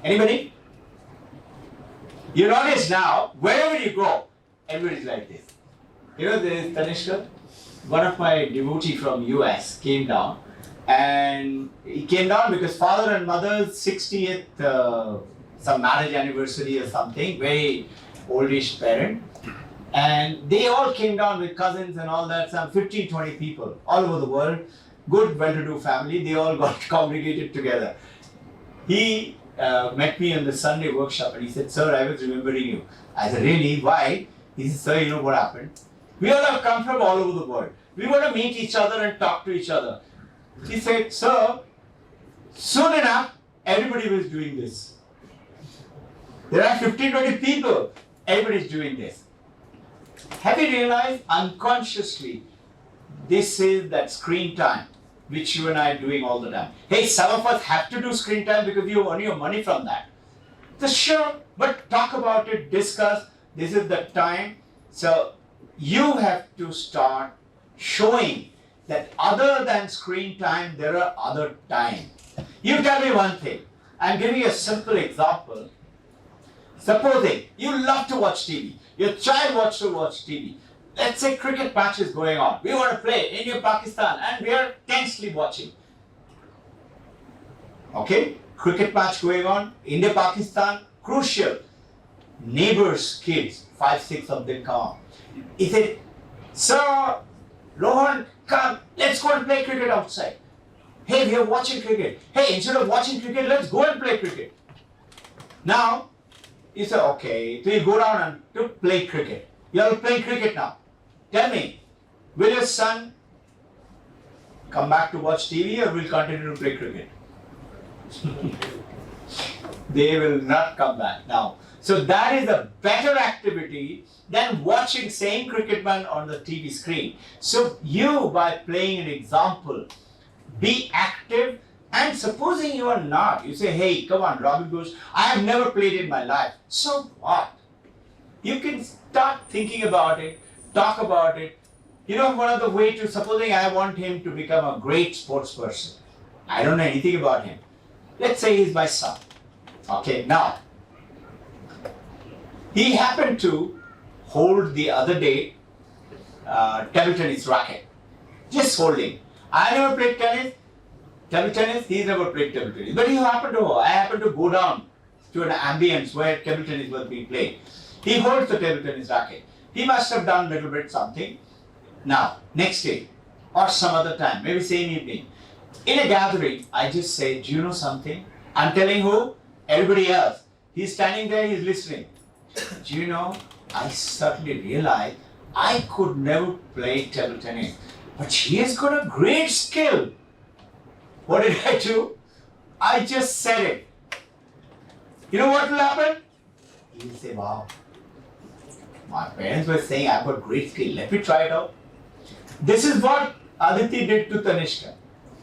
D: Anybody? You notice now, wherever you go, everybody's like this. You know, there is Tanishka, one of my devotee from US came down, and he came down because father and mother's 60th, some marriage anniversary or something, very oldish parent. And they all came down with cousins and all that, some 15, 20 people all over the world, good, well-to-do family, they all got congregated together. He met me on the Sunday workshop and he said, sir, I was remembering you. I said, really? Why? He said, sir, you know what happened? We all have come from all over the world. We want to meet each other and talk to each other. He said, sir, soon enough, everybody was doing this. There are 15, 20 people, everybody is doing this. Have you realized unconsciously, this is that screen time which you and I are doing all the time. Hey, some of us have to do screen time because you earn your money from that. So sure, but talk about it, discuss, this is the time. So you have to start showing that other than screen time, there are other times. You tell me one thing, I'm giving you a simple example. Supposing you love to watch TV, your child wants to watch TV. Let's say cricket match is going on. We want to play India, Pakistan, and we are tensely watching. Okay, cricket match going on, India, Pakistan, crucial. Neighbors' kids, 5, 6 of them come up. He said, sir, Rohan, come, let's go and play cricket outside. Hey, we are watching cricket. Hey, instead of watching cricket, let's go and play cricket. Now, you say, okay, so you go down and to play cricket. You are playing cricket now. Tell me, will your son come back to watch TV or will continue to play cricket? They will not come back now. So that is a better activity than watching same cricket man on the TV screen. So you, by playing an example, be active. And supposing you are not, you say, hey, come on, Robin Bush, I have never played in my life. So what? You can start thinking about it, talk about it. You know, one of the ways to, supposing I want him to become a great sports person. I don't know anything about him. Let's say he's my son. Okay, now, he happened to hold the other day table tennis racket. just holding. I never played table tennis, he's never played table tennis. But I happen to go down to an ambience where table tennis was being played. He holds the table tennis racket. He must have done a little bit something. Now, next day, or some other time, maybe same evening, in a gathering, I just say, do you know something? I'm telling who? Everybody else. He's standing there, he's listening. Do you know, I suddenly realized I could never play table tennis. But she has got a great skill. What did I do? I just said it. You know what will happen? He will say, wow, my parents were saying I've got great skill. Let me try it out. This is what Aditi did to Tanishka.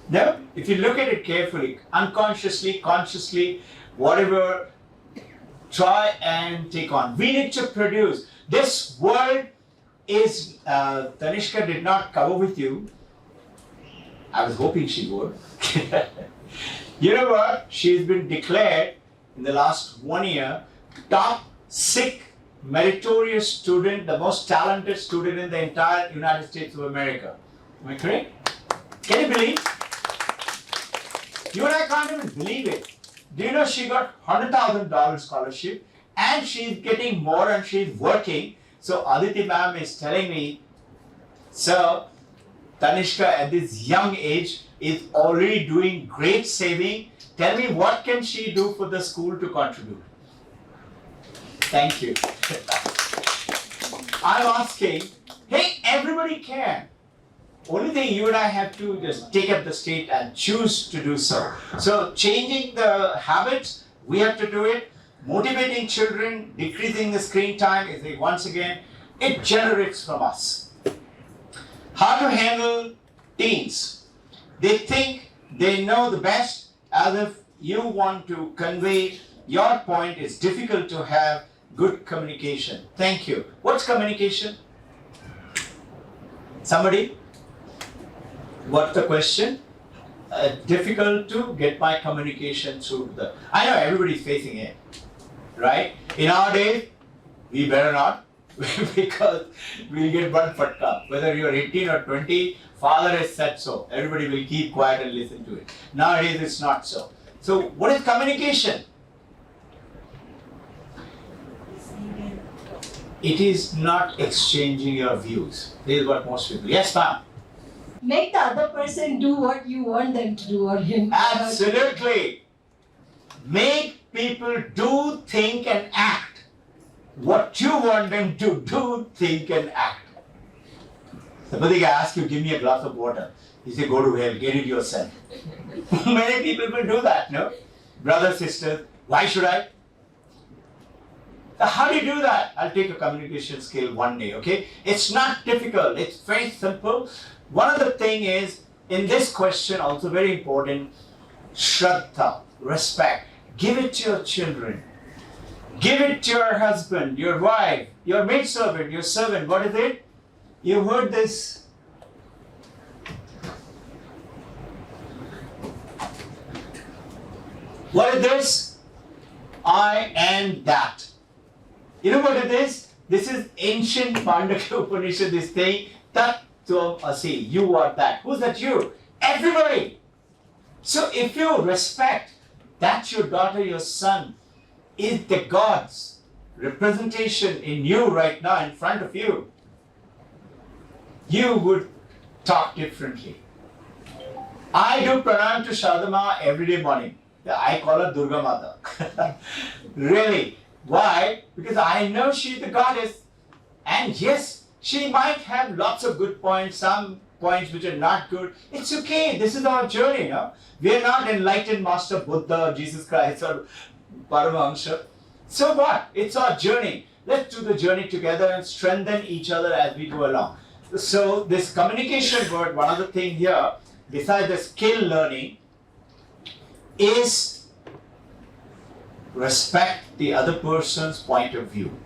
D: No? If you look at it carefully, unconsciously, consciously, whatever, try and take on. We need to produce. This world is, Tanishka did not cover with you. I was hoping she would. You know what? She's been declared in the last 1 year top 6 meritorious student, the most talented student in the entire United States of America. Am I correct? Can you believe? You and I can't even believe it. Do you know she got $100,000 scholarship and she's getting more and she's working. So Aditi ma'am is telling me, sir, Tanishka at this young age is already doing great saving. Tell me what can she do for the school to contribute? Thank you. I'm asking, hey, everybody can. Only thing you and I have to just take up the state and choose to do so. So changing the habits, we have to do it. Motivating children, decreasing the screen time is once again, it generates from us. How to handle teens. They think they know the best, as if you want to convey your point. It's difficult to have good communication. Thank you. What's communication? Somebody? What's the question? Difficult to get my communication through the... I know everybody's facing it, right? In our days, we better not, because we'll get one fatka. Whether you're 18 or 20, father has said so. Everybody will keep quiet and listen to it. Nowadays, it's not so. So, what is communication? It is not exchanging your views. This is what most people... Yes, ma'am?
C: Make the other person do what you want them to do, or him.
D: Absolutely. Make people do, think and act what you want them to do, think and act. Somebody asks you, give me a glass of water. You say, go to hell, get it yourself. Many people will do that, no? Brothers, sisters, why should I? How do you do that? I'll take a communication skill one day, okay? It's not difficult, it's very simple. One other thing is, in this question, also very important, Shraddha, respect. Give it to your children. Give it to your husband, your wife, your maidservant, your servant. What is it? You heard this. What is this? I am that. You know what it is? This is ancient Mandakya Upanishad, this thing, Tat Tvam Asi, you are that. Who's that you? Everybody. So if you respect that your daughter, your son, is the God's representation in you right now, in front of you, you would talk differently. I do pranam to Shadama every day morning. I call her Durga Mata. Really. Why? Because I know she's the goddess. And yes, she might have lots of good points, some points which are not good. It's okay. This is our journey. No? We are not enlightened Master Buddha, Jesus Christ, or Paramahamsa. So what? It's our journey. Let's do the journey together and strengthen each other as we go along. So this communication word, one other thing here, besides the skill learning, is respect the other person's point of view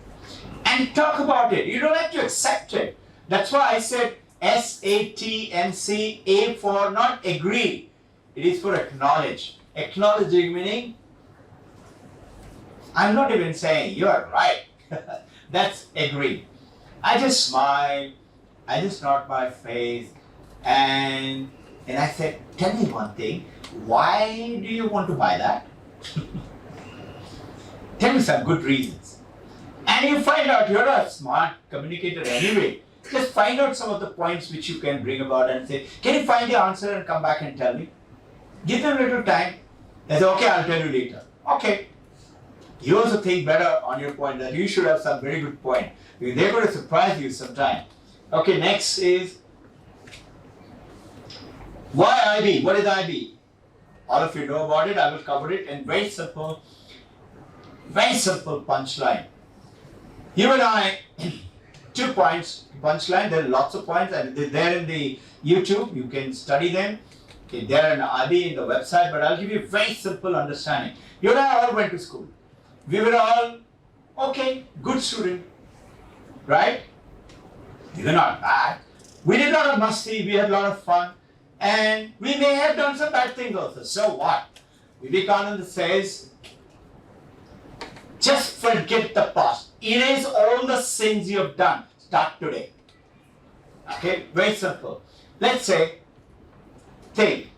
D: and talk about it. You don't have to accept it. That's why I said SATMC, A for not agree. It is for acknowledge. Acknowledging meaning, I'm not even saying you are right. That's agree. I just smile, I just nod my face, And I said, tell me one thing, why do you want to buy that? Tell me some good reasons. And you find out you're a smart communicator anyway. Just find out some of the points which you can bring about and say, can you find the answer and come back and tell me? Give them a little time. They say, okay, I'll tell you later. Okay. You also think better on your point that you should have some very good point. Because they're going to surprise you sometime. Okay, next is, why IB? What is IB? All of you know about it. I will cover it in very simple punchline. You and I, 2 points punchline. There are lots of points, and they're there in the YouTube. You can study them. Okay, they're in IB in the website, but I'll give you a very simple understanding. You and I all went to school. We were all, okay, good student, right? We were not bad. We did a lot of musty, we had a lot of fun, and we may have done some bad things also. So what? Vivekananda says, just forget the past. Erase all the sins you have done. Start today. Okay, very simple. Let's say, think.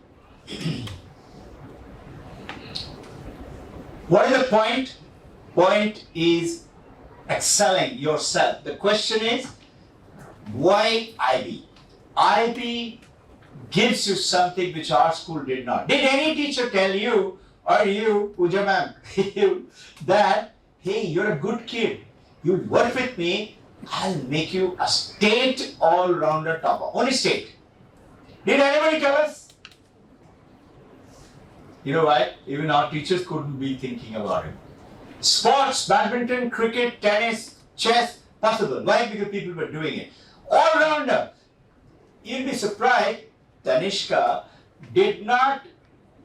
D: What is the point? Point is excelling yourself. The question is, why IB? IB gives you something which our school did not. Did any teacher tell you, or you, Pooja ma'am, that, hey, you're a good kid, you work with me, I'll make you a state all-rounder topper. Only state. Did anybody tell us? You know why? Even our teachers couldn't be thinking about it. Sports, badminton, cricket, tennis, chess, possible. Why? Because people were doing it. All-rounder. You'll be surprised, Tanishka did not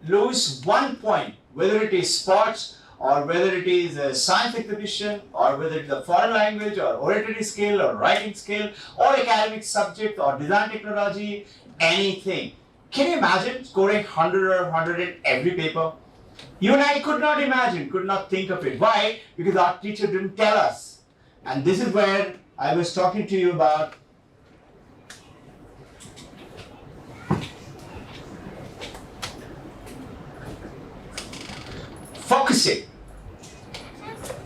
D: lose 1 point, whether it is sports or whether it is a science exhibition or whether it is a foreign language or oratory skill or writing skill or academic subject or design technology, anything. Can you imagine scoring 100 or 100 in every paper? You and I could not imagine, could not think of it. Why? Because our teacher didn't tell us. And this is where I was talking to you about focusing.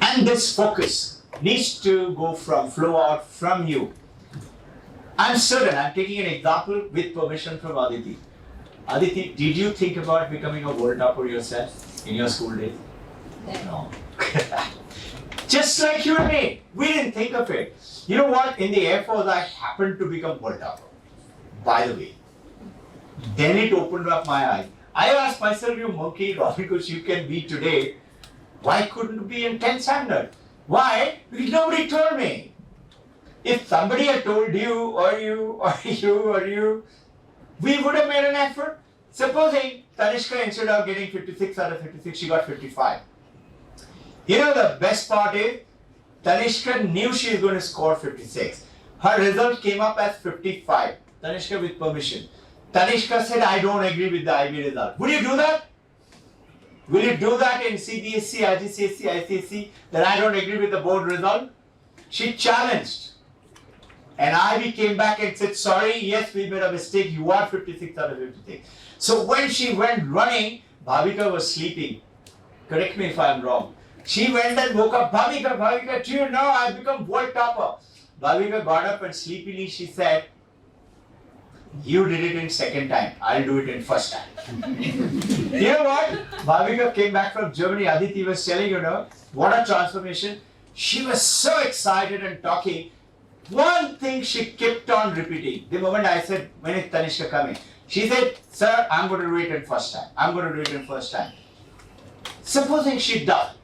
D: And this focus needs to flow out from you. I'm certain, I'm taking an example with permission from Aditi. Aditi, did you think about becoming a world topper yourself in your school days? No. Just like you and me, we didn't think of it. You know what? In the Air Force, I happened to become world topper. By the way, then it opened up my eyes. I asked myself, you monkey, Robin, because you can be today, why couldn't it be in 10th standard? Why? Because nobody told me. If somebody had told you, or you, or you, or you, we would have made an effort. Supposing Tanishka, instead of getting 56 out of 56, she got 55. You know the best part is, Tanishka knew she was going to score 56. Her result came up as 55. Tanishka with permission. Tanishka said, I don't agree with the IB result. Would you do that? Will you do that in CBSC, IGCSE, ICSE, that I don't agree with the board result? She challenged. And IB came back and said, sorry, yes, we made a mistake, you are 56 out of 56. So when she went running, Bhavika was sleeping. Correct me if I'm wrong. She went and woke up, Bhavika, do you know I've become world topper? Bhavika got up and sleepily she said, you did it in second time, I'll do it in first time. You know what? Bhavika came back from Germany, Aditi was telling you know, what a transformation. She was so excited and talking. One thing she kept on repeating. The moment I said, when is Tanishka coming? She said, sir, I'm going to do it in first time. I'm going to do it in first time. Supposing she does,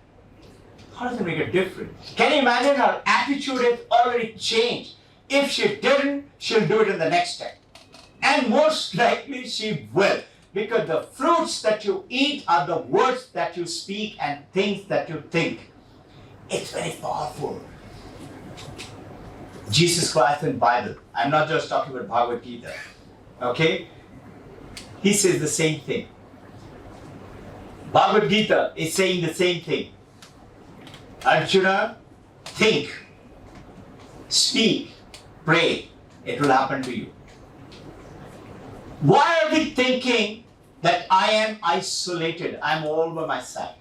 D: how does it make a difference? Can you imagine her attitude has already changed? If she didn't, she'll do it in the next step. And most likely she will. Because the fruits that you eat are the words that you speak and things that you think. It's very powerful. Jesus Christ in Bible. I'm not just talking about Bhagavad Gita. Okay? He says the same thing. Bhagavad Gita is saying the same thing. Arjuna, think, speak, pray. It will happen to you. Why are we thinking that I am isolated? I'm all by myself.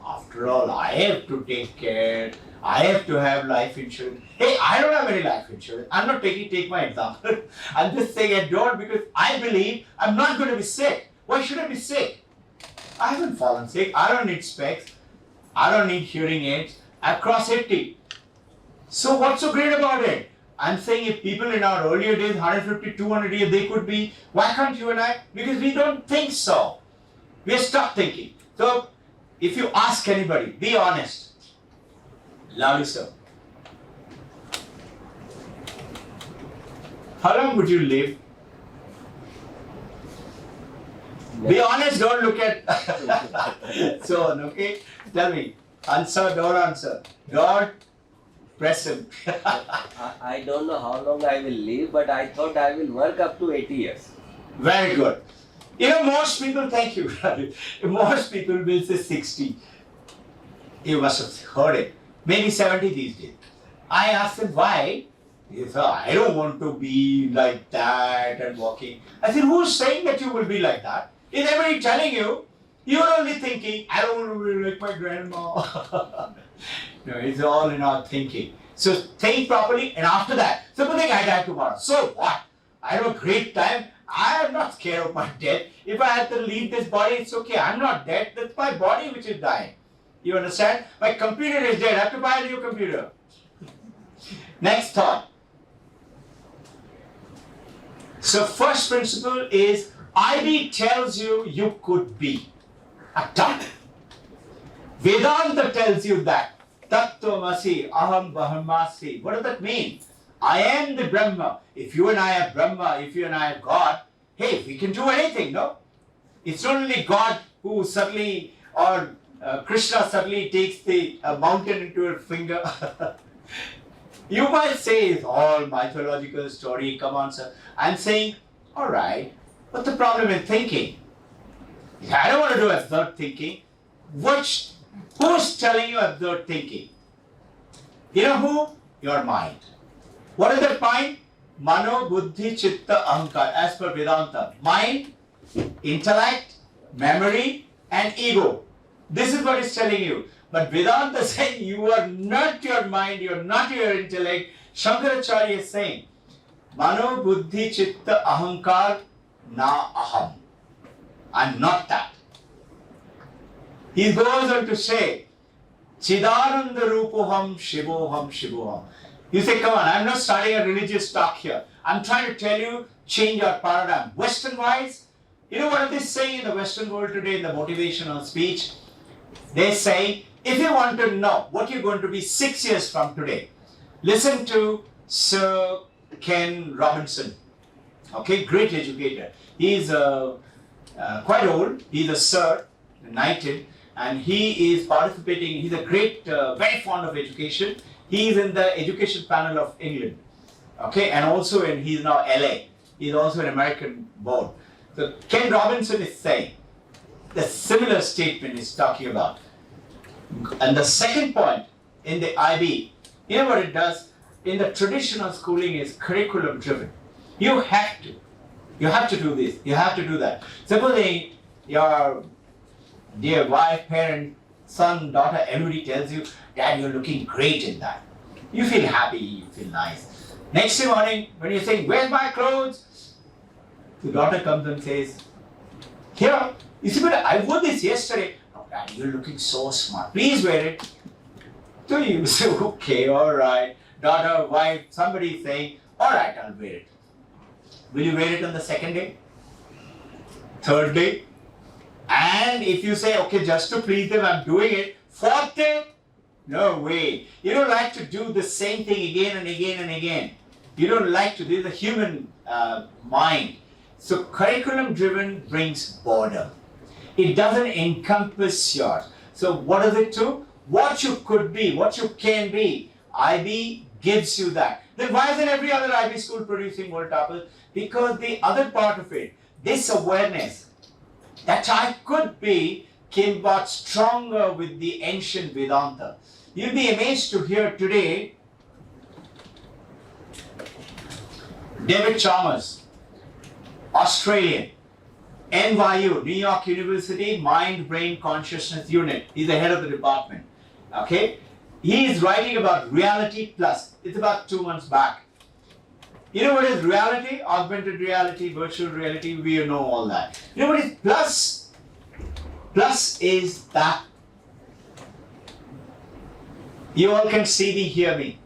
D: After all, I have to take care. I have to have life insurance. Hey, I don't have any life insurance. I'm not take my example. I'm just saying I don't because I believe I'm not going to be sick. Why should I be sick? I haven't fallen sick. I don't need specs. I don't need hearing aids. I've crossed 80. So what's so great about it? I'm saying if people in our earlier days, 150, 200 years, they could be, why can't you and I? Because we don't think so. We're stuck thinking. So if you ask anybody, be honest. Loudly sir. How long would you live? Be honest, don't look at so on, okay? Tell me. Answer, don't answer. Don't press him.
H: I don't know how long I will live, but I thought I will work up to 80 years.
D: Very good. You know, most people, thank you, most people will say 60. You must have heard it. Maybe 70 these days. I asked them why. He said, I don't want to be like that and walking. I said, who's saying that you will be like that? Is everybody telling you? You're only thinking, I don't want to be like my grandma. No, it's all in our thinking. So think properly, and after that, supposing I die tomorrow, so what? I have a great time. I am not scared of my death. If I have to leave this body, it's okay. I'm not dead. That's my body which is dying. You understand? My computer is dead. I have to buy a new computer. Next thought. So first principle is IB tells you you could be a duck. Vedanta tells you that. Tattvamasi aham brahmasmi. What does that mean? I am the Brahma. If you and I are Brahma, if you and I are God, hey, we can do anything, no? It's not only God who suddenly, or Krishna suddenly takes the mountain into her finger. You might say it's all mythological story, come on sir. I'm saying, alright, what's the problem in thinking? I don't want to do absurd thinking. Who's telling you absurd thinking? You know who? Your mind. What is that mind? Mano, Buddhi, Chitta, Ahankar, as per Vedanta. Mind, intellect, memory, and ego. This is what it's telling you. But Vedanta is saying you are not your mind, you are not your intellect. Shankaracharya is saying, Mano, Buddhi, Chitta, Ahankar, na aham. I'm not that. He goes on to say, Chidananda Rupoham Shivoham Shivoham. You say, come on, I'm not starting a religious talk here. I'm trying to tell you, change your paradigm. Western wise, you know what are they saying in the Western world today in the motivational speech? They say, if you want to know what you're going to be 6 years from today, listen to Sir Ken Robinson. Okay, great educator. He's quite old. He's a Sir, knighted, and he is participating. He's a great, very fond of education. He is in the education panel of England, okay, and also he's now LA. He's also an American born. So Ken Robinson is saying the similar statement he's talking about. And the second point in the IB, you know what it does? In the traditional schooling is curriculum driven. You have to do this, you have to do that. Supposing your dear wife, parent, son, daughter, everybody tells you, Dad, you're looking great in that. You feel happy, you feel nice. Next morning, when you're saying, where's my clothes? The daughter comes and says, here, you see, but I wore this yesterday. No, Dad, you're looking so smart. Please wear it. So you say, okay, all right. Daughter, wife, somebody saying, all right, I'll wear it. Will you wear it on the second day? Third day? And if you say, okay, just to please them, I'm doing it. Fourth day? No way. You don't like to do the same thing again and again and again. You don't like to. This is a human mind. So curriculum driven brings boredom. It doesn't encompass yours. So what does it do? What you could be, what you can be. IB gives you that. Then why isn't every other IB school producing world toppers? Because the other part of it, this awareness that I could be, came about stronger with the ancient Vedanta. You'll be amazed to hear today David Chalmers, Australian. NYU, New York University Mind Brain Consciousness Unit. He's the head of the department. Okay? He is writing about reality plus. It's about 2 months back. You know what is reality? Augmented reality, virtual reality, we know all that. You know what is plus? Plus is that you all can see me, hear me.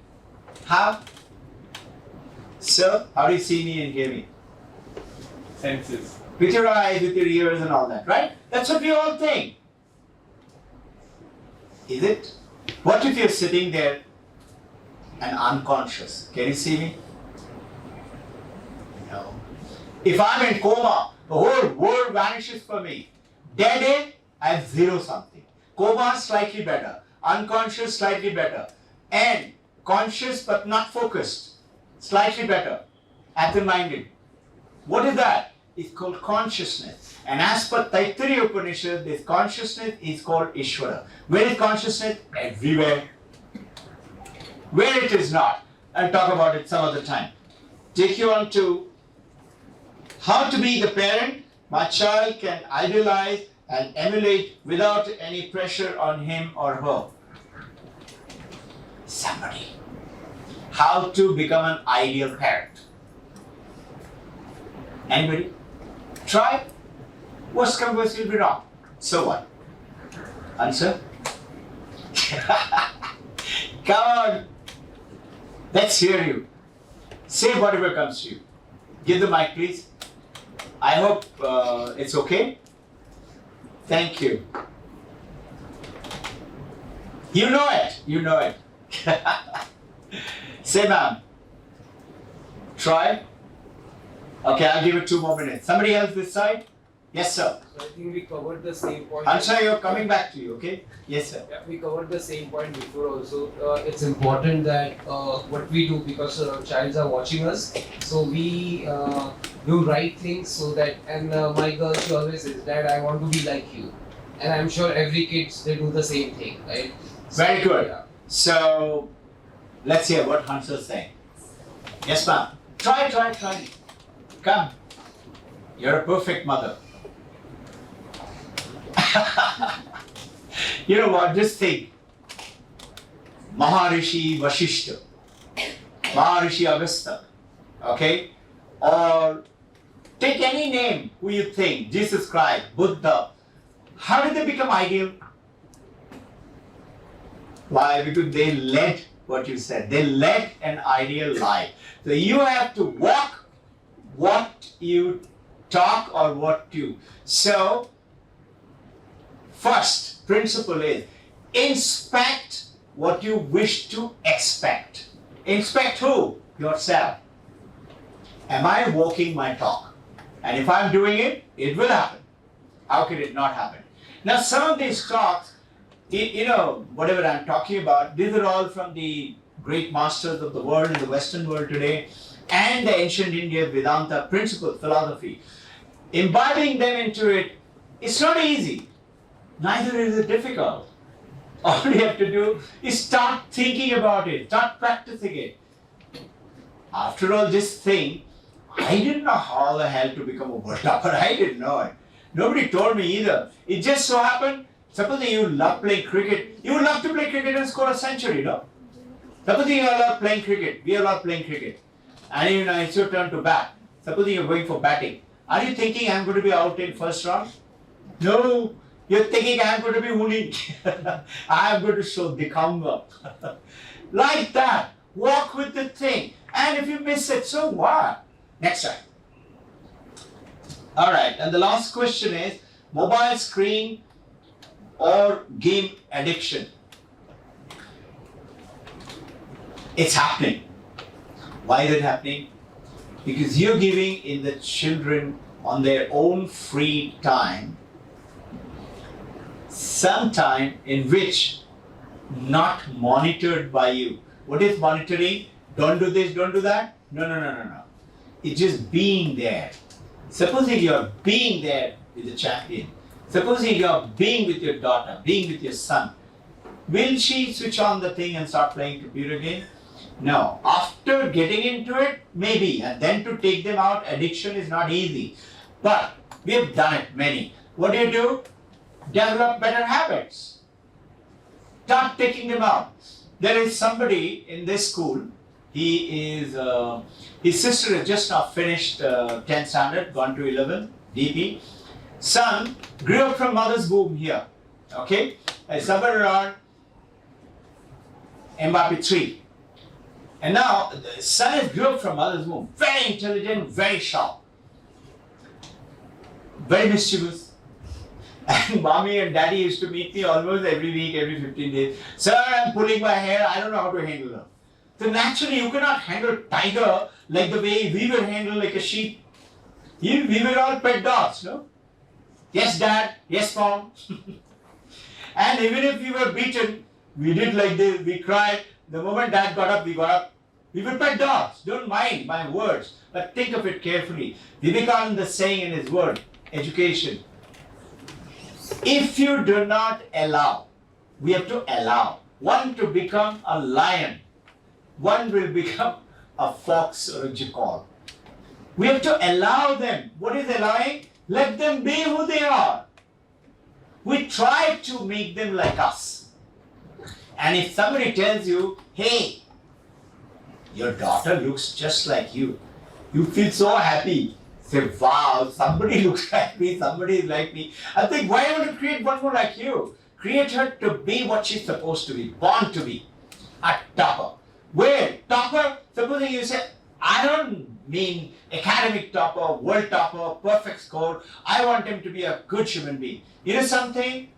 D: How? Sir, how do you see me and hear me?
F: Senses.
D: With your eyes, with your ears and all that, right? That's what we all think. Is it? What if you're sitting there and unconscious? Can you see me? No. If I'm in coma, the whole world vanishes for me. Dead in, I have zero something. Coma, slightly better. Unconscious, slightly better. And conscious but not focused, slightly better. Absent-minded. What is that? It's called consciousness. And as per Taittiriya Upanishad, this consciousness is called Ishvara. Where is consciousness? Everywhere. Where it is not, I'll talk about it some other time. Take you on to how to be the parent my child can idealize and emulate without any pressure on him or her. Somebody. How to become an ideal parent. Anybody? Try. Worst comes worst, you'll be wrong. So what? Answer? Come on. Let's hear you. Say whatever comes to you. Give the mic, please. I hope it's okay. Thank you. You know it. You know it. Say, ma'am. Try. Okay, I'll give it 2 more minutes. Somebody else this side? Yes, sir.
I: So I think we covered the same point.
D: Answer, you're coming back to you, okay? Yes, sir.
I: Yeah, we covered the same point before also. It's important that what we do, because childs are watching us, so we do right things so that, and my girl, she always says, Dad, I want to be like you. And I'm sure every kids, they do the same thing, right? So,
D: Very good.
I: Yeah.
D: So, let's hear what Hansa's saying. Yes, ma'am. Try. Come. You're a perfect mother. You know what? Just think. Maharishi Vashishta, Maharishi Agastya, okay? Or take any name who you think, Jesus Christ, Buddha. How did they become ideal? Why? Because they led what you said. They led an ideal life. So you have to walk what you talk or what you. So, first principle is inspect what you wish to expect. Inspect who? Yourself. Am I walking my talk? And if I'm doing it, it will happen. How can it not happen? Now, some of these talks, you know, whatever I'm talking about, these are all from the great masters of the world in the Western world today and the ancient Indian Vedanta principle, philosophy. Imbibing them into it, it's not easy. Neither is it difficult. All you have to do is start thinking about it, start practicing it. After all, this thing, I didn't know how the hell to become a world topper. I didn't know it. Nobody told me either. It just so happened, supposing you love playing cricket, you would love to play cricket and score a century, no? Supposing you love playing cricket, we love playing cricket. And you know, it's your turn to bat. Supposing you're going for batting. Are you thinking I'm going to be out in first round? No. You're thinking I'm going to be winning. I'm going to show dikhanga. Like that. Walk with the thing. And if you miss it, so what? Next time. Alright, and the last question is mobile screen or game addiction. It's happening. Why is it happening? Because you're giving in the children on their own free time some time in which not monitored by you. What is monitoring? Don't do this, don't do that? No. It's just being there. Supposing you're being there with the champion. Supposing you're being with your daughter, being with your son. Will she switch on the thing and start playing computer game? No. After getting into it, maybe. And then to take them out, addiction is not easy. But we have done it, many. What do? Develop better habits. Start taking them out. There is somebody in this school. He is, his sister has just now finished 10th standard, gone to 11, DP. Son grew up from mother's womb here. Okay? Somewhere around embarked 3. And now the son has grew up from mother's womb. Very intelligent, very sharp. Very mischievous. And mommy and daddy used to meet me almost every week, every 15 days. Sir, I'm pulling my hair, I don't know how to handle her. So naturally you cannot handle tiger like the way we will handle like a sheep. We were all pet dogs, no? Yes dad, yes mom. And even if we were beaten, we did like this, we cried. The moment dad got up, we got up. We were pet dogs, don't mind my words, but think of it carefully. Vivekananda is saying in his word, education. If you do not allow, we have to allow one to become a lion, one will become a fox or a jackal. We have to allow them. What is allowing? Let them be who they are. We try to make them like us. And if somebody tells you, hey, your daughter looks just like you feel so happy. Say, wow, somebody looks like me, somebody is like me. I think, why don't you create one more like you? Create her to be what she's supposed to be, born to be. A topper. Where? Topper, supposing you say, I don't mean academic topper, world topper, perfect score. I want him to be a good human being. You know something?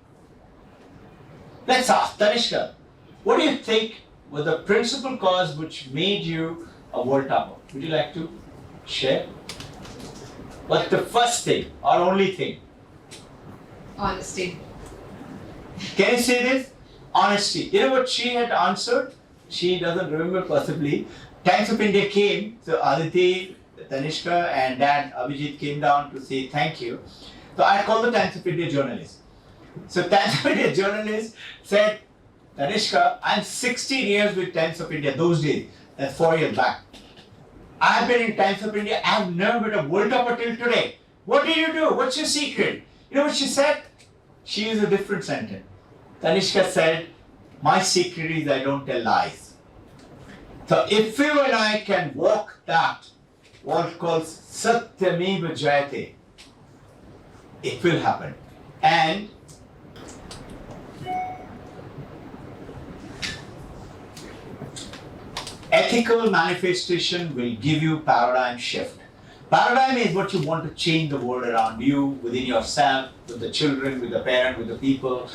D: Let's ask Tanishka, what do you think was the principal cause which made you a world topper? Would you like to share? What's the first thing or only thing?
B: Honesty.
D: Can you say this? Honesty. You know what she had answered? She doesn't remember possibly. Times of India came, so Aditi, Tanishka and Dad Abhijit came down to say thank you. So I called the Times of India journalist. So Times of India journalist said, Tanishka, I'm 16 years with Times of India, those days, that's 4 years back. I've been in Times of India, I've never been a world topper till today. What did you do? What's your secret? You know what she said? She used a different sentence. Tanishka said, my secret is I don't tell lies. So if you and I can walk that, what calls Satyameva Jayate, it will happen. And ethical manifestation will give you paradigm shift. Paradigm is what you want to change the world around you, within yourself, with the children, with the parent, with the people.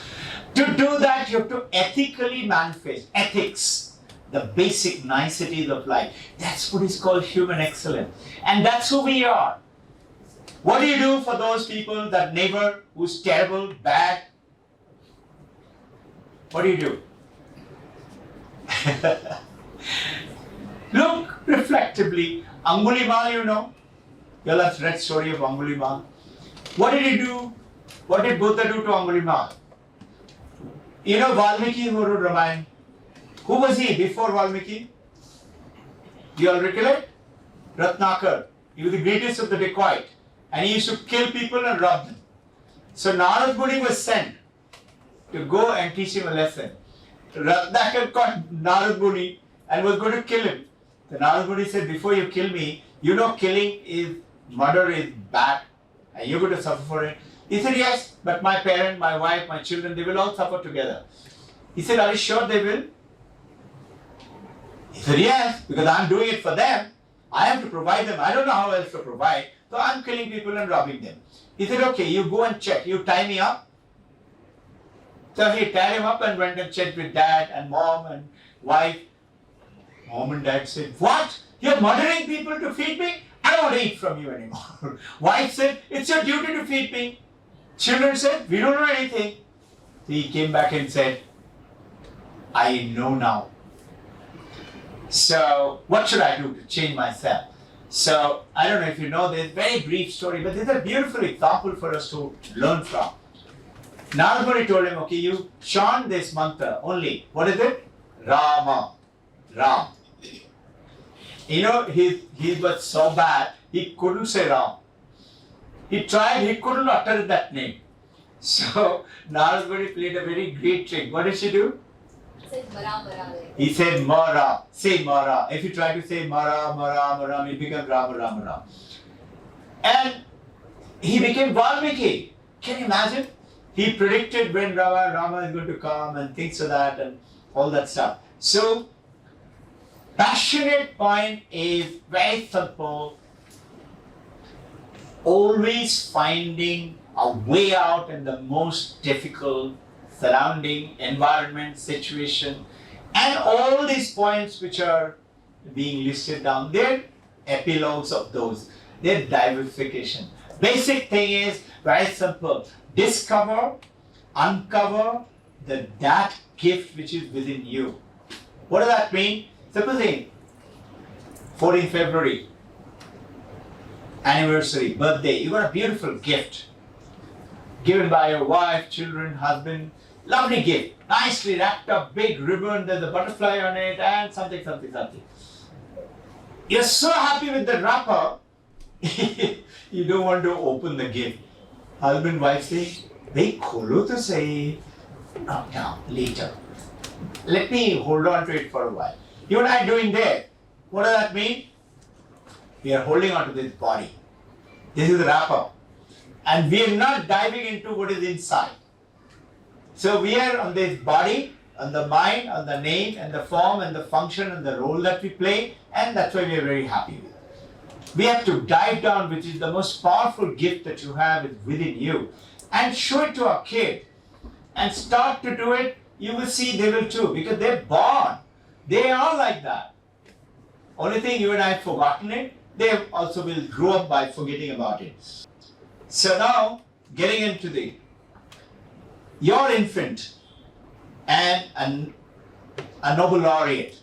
D: To do that, you have to ethically manifest. Ethics, the basic niceties of life. That's what is called human excellence. And that's who we are. What do you do for those people, that neighbor who's terrible, bad? What do you do? Look reflectively. Angulimal, you know. You all have read story of Angulimal. What did he do? What did Buddha do to Angulimal? You know Valmiki who wrote Ramayana? Who was he before Valmiki? You all recollect? Ratnakar. He was the greatest of the dacoit. And he used to kill people and rob them. So Narad Muni was sent to go and teach him a lesson. Ratnakar caught Narad Muni and was going to kill him. The Narad Muni said, before you kill me, you know killing is, murder is bad and you're going to suffer for it. He said, yes, but my parent, my wife, my children, they will all suffer together. He said, are you sure they will? He said, yes, because I'm doing it for them. I have to provide them. I don't know how else to provide. So I'm killing people and robbing them. He said, okay, you go and check. You tie me up. So he tied him up and went and checked with dad and mom and wife. Mom and dad said, what? You're murdering people to feed me? I don't want to eat from you anymore. Wife said, it's your duty to feed me. Children said, we don't know anything. So he came back and said, I know now. So what should I do to change myself? So I don't know if you know this very brief story, but this is a beautiful example for us to learn from. Narad Muni told him, okay, you chant this mantra only. What is it? Rama. Ram. You know, he was so bad, he couldn't say Ram. He tried, he couldn't utter that name. So Naraswati played a very great trick. What did she do? He said Mara, say Mara. If you try to say Mara, Mara, Mara, it becomes Rama, Rama, Rama. And he became Valmiki. Can you imagine? He predicted when Rama is going to come and things like that and all that stuff. So, passionate point is very simple. Always finding a way out in the most difficult surrounding, environment, situation, and all these points which are being listed down, they're epilogues of those. They're diversification. Basic thing is very simple. Discover, uncover that gift which is within you. What does that mean? Supposing 14th February, anniversary, birthday, you got a beautiful gift given by your wife, children, husband. Lovely gift, nicely wrapped up, big ribbon, there's a butterfly on it and something, something, something. You're so happy with the wrapper, you don't want to open the gift. Husband, wife say, "Bhai kholo to say, no, later. Let me hold on to it for a while." You and I doing there. What does that mean? We are holding on to this body. This is the wrapper. And we are not diving into what is inside. So we are on this body, on the mind, on the name, and the form, and the function, and the role that we play, and that's why we are very happy with it. We have to dive down, which is the most powerful gift that you have is within you, and show it to our kid, and start to do it. You will see they will too, because they're born. They are like that. Only thing you and I have forgotten it, they also will grow up by forgetting about it. So now, getting into your infant and a Nobel laureate,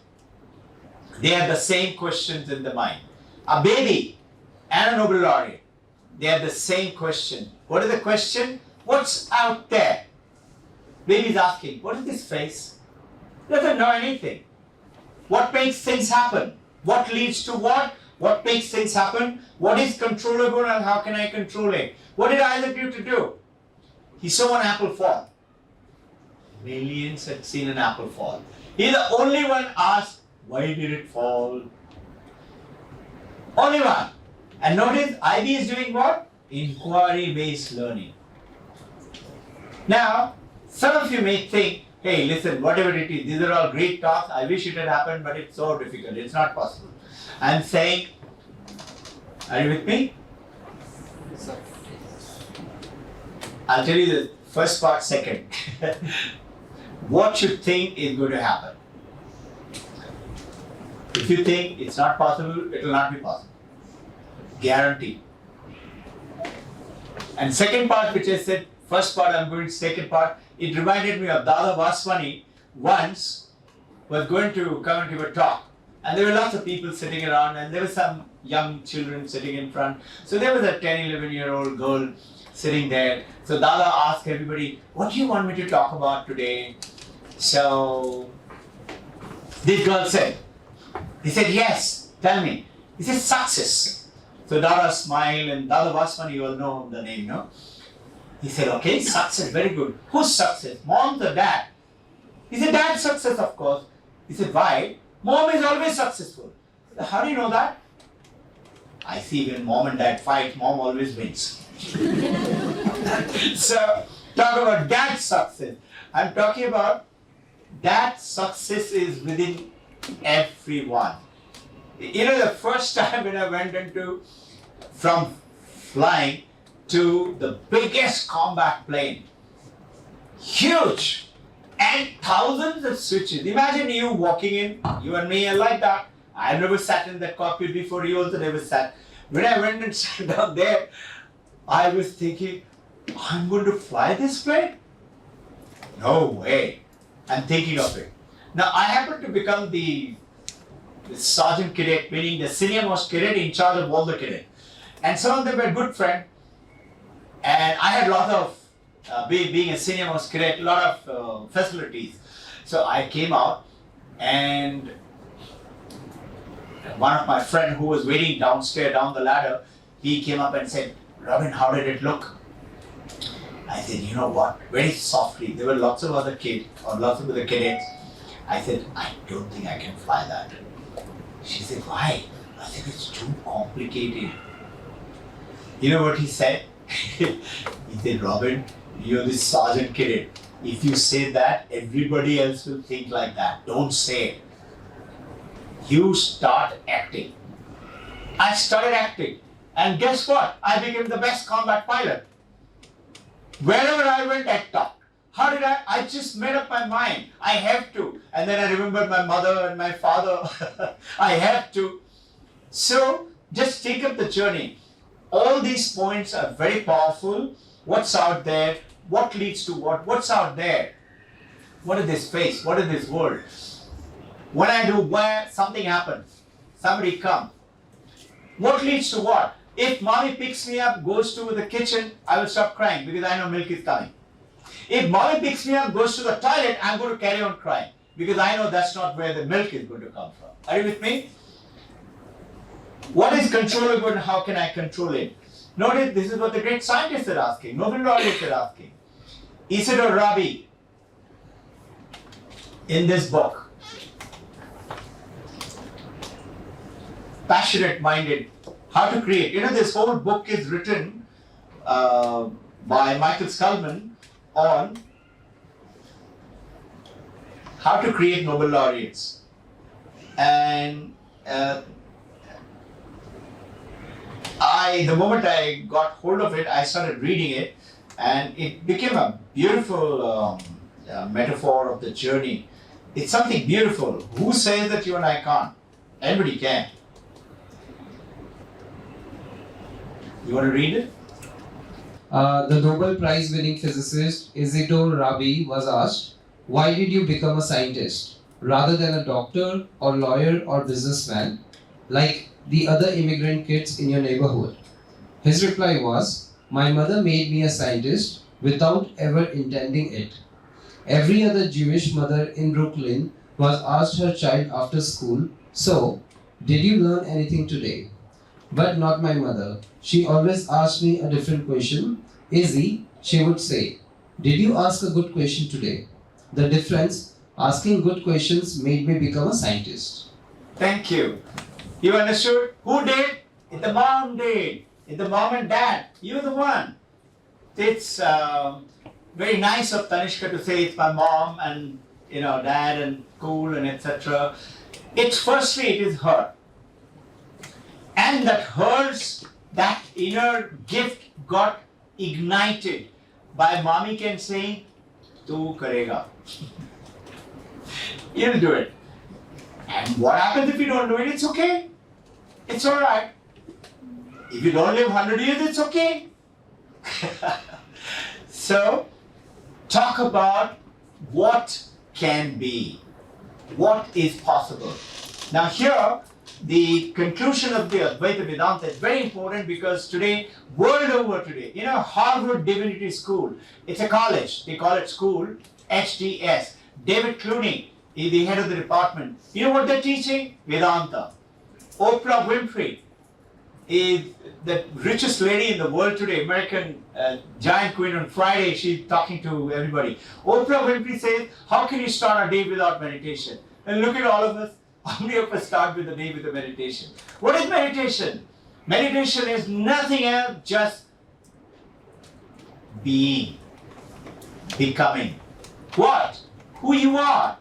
D: they have the same questions in the mind. A baby and a Nobel laureate, they have the same question. What is the question? What's out there? Baby's asking, what is this face? Doesn't know anything. What makes things happen? What leads to what? What makes things happen? What is controllable and how can I control it? What did Isaac do to do? He saw an apple fall. Millions had seen an apple fall. He's the only one asked, why did it fall? Only one. And notice IB is doing what? Inquiry-based learning. Now, some of you may think, hey, listen, whatever it is, these are all great talks. I wish it had happened, but it's so difficult. It's not possible. I'm saying, are you with me? I'll tell you the first part second. What you think is going to happen. If you think it's not possible, it will not be possible. Guarantee. And second part, which I said, first part I'm going to second part, it reminded me of Dada Vaswani once was going to come and give a talk. And there were lots of people sitting around and there were some young children sitting in front. So there was a 10, 11-year-old girl sitting there. So Dada asked everybody, what do you want me to talk about today? So this girl said, he said, yes, tell me. He said, success. So Dada smiled and Dada Vaswani, you all know the name, no? He said, okay, success, very good. Whose success? Mom's or dad? He said, dad's success, of course. He said, why? Mom is always successful. Said, how do you know that? I see when mom and dad fight, mom always wins. So, talk about dad's success. I'm talking about that success is within everyone. You know, the first time when I went from flying to the biggest combat plane, huge, and thousands of switches. Imagine you walking in, you and me are like that. I've never sat in that cockpit before, you also never sat. When I went and sat down there, I was thinking, I'm going to fly this plane? No way. I'm thinking of it. Now, I happen to become the sergeant cadet, meaning the senior most cadet in charge of all the cadets. And some of them were good friends. And I had a lot of, being a senior most cadet, a lot of facilities. So I came out and One of my friend who was waiting downstairs down the ladder, he came up and said, Robin, how did it look? I said, you know what? Very softly. There were lots of other kids or lots of other cadets. I said, I don't think I can fly that. She said, why? I said, it's too complicated. You know what he said? He said, Robin, you're this sergeant cadet. If you say that, everybody else will think like that. Don't say it. You start acting. I started acting. And guess what? I became the best combat pilot. Wherever I went, I talked. How did I? I just made up my mind. I have to. And then I remembered my mother and my father. I have to. So just take up the journey. All these points are very powerful. What's out there? What leads to what? What's out there? What is this space? What is this world? When I do where something happens, somebody comes. What leads to what? If mommy picks me up, goes to the kitchen, I will stop crying because I know milk is coming. If mommy picks me up, goes to the toilet, I'm going to carry on crying because I know that's not where the milk is going to come from. Are you with me? What is controllable and how can I control it? Notice this is what the great scientists are asking, Nobel laureates are asking. Isidore Rabi, in this book, Passionate Minded, How to Create. You know, this whole book is written by Michael Scullman on how to create Nobel laureates. And the moment I got hold of it, I started reading it, and it became a beautiful metaphor of the journey. It's something beautiful. Who says that you and I can't? Anybody can. You want to read it?
I: The Nobel Prize winning physicist Isidore Rabi was asked, why did you become a scientist rather than a doctor or lawyer or businessman like the other immigrant kids in your neighborhood? His reply was, my mother made me a scientist without ever intending it. Every other Jewish mother in Brooklyn was asked her child after school, so, did you learn anything today? But not my mother. She always asked me a different question. Izzy, she would say, did you ask a good question today? The difference, asking good questions made me become a scientist.
D: Thank you. You understood? Who did? The mom did. The mom and dad. You're the one. It's very nice of Tanishka to say it's my mom and dad and cool and etc. It's firstly it is her. And that inner gift got ignited by mommy can saying, tu karega. You'll do it. And what happens if you don't do it? It's okay. It's alright. If you don't live 100 years, it's okay. So, talk about what can be, what is possible. Now here, the conclusion of the Advaita Vedanta is very important because today, world over today, Harvard Divinity School, it's a college, they call it school, HDS. David Clooney is the head of the department. You know what they're teaching? Vedanta. Oprah Winfrey is the richest lady in the world today, American giant queen. On Friday, she's talking to everybody. Oprah Winfrey says, how can you start a day without meditation? And look at all of us. How many of us start with the day with a meditation? What is meditation? Meditation is nothing else, just being, becoming. What? Who you are.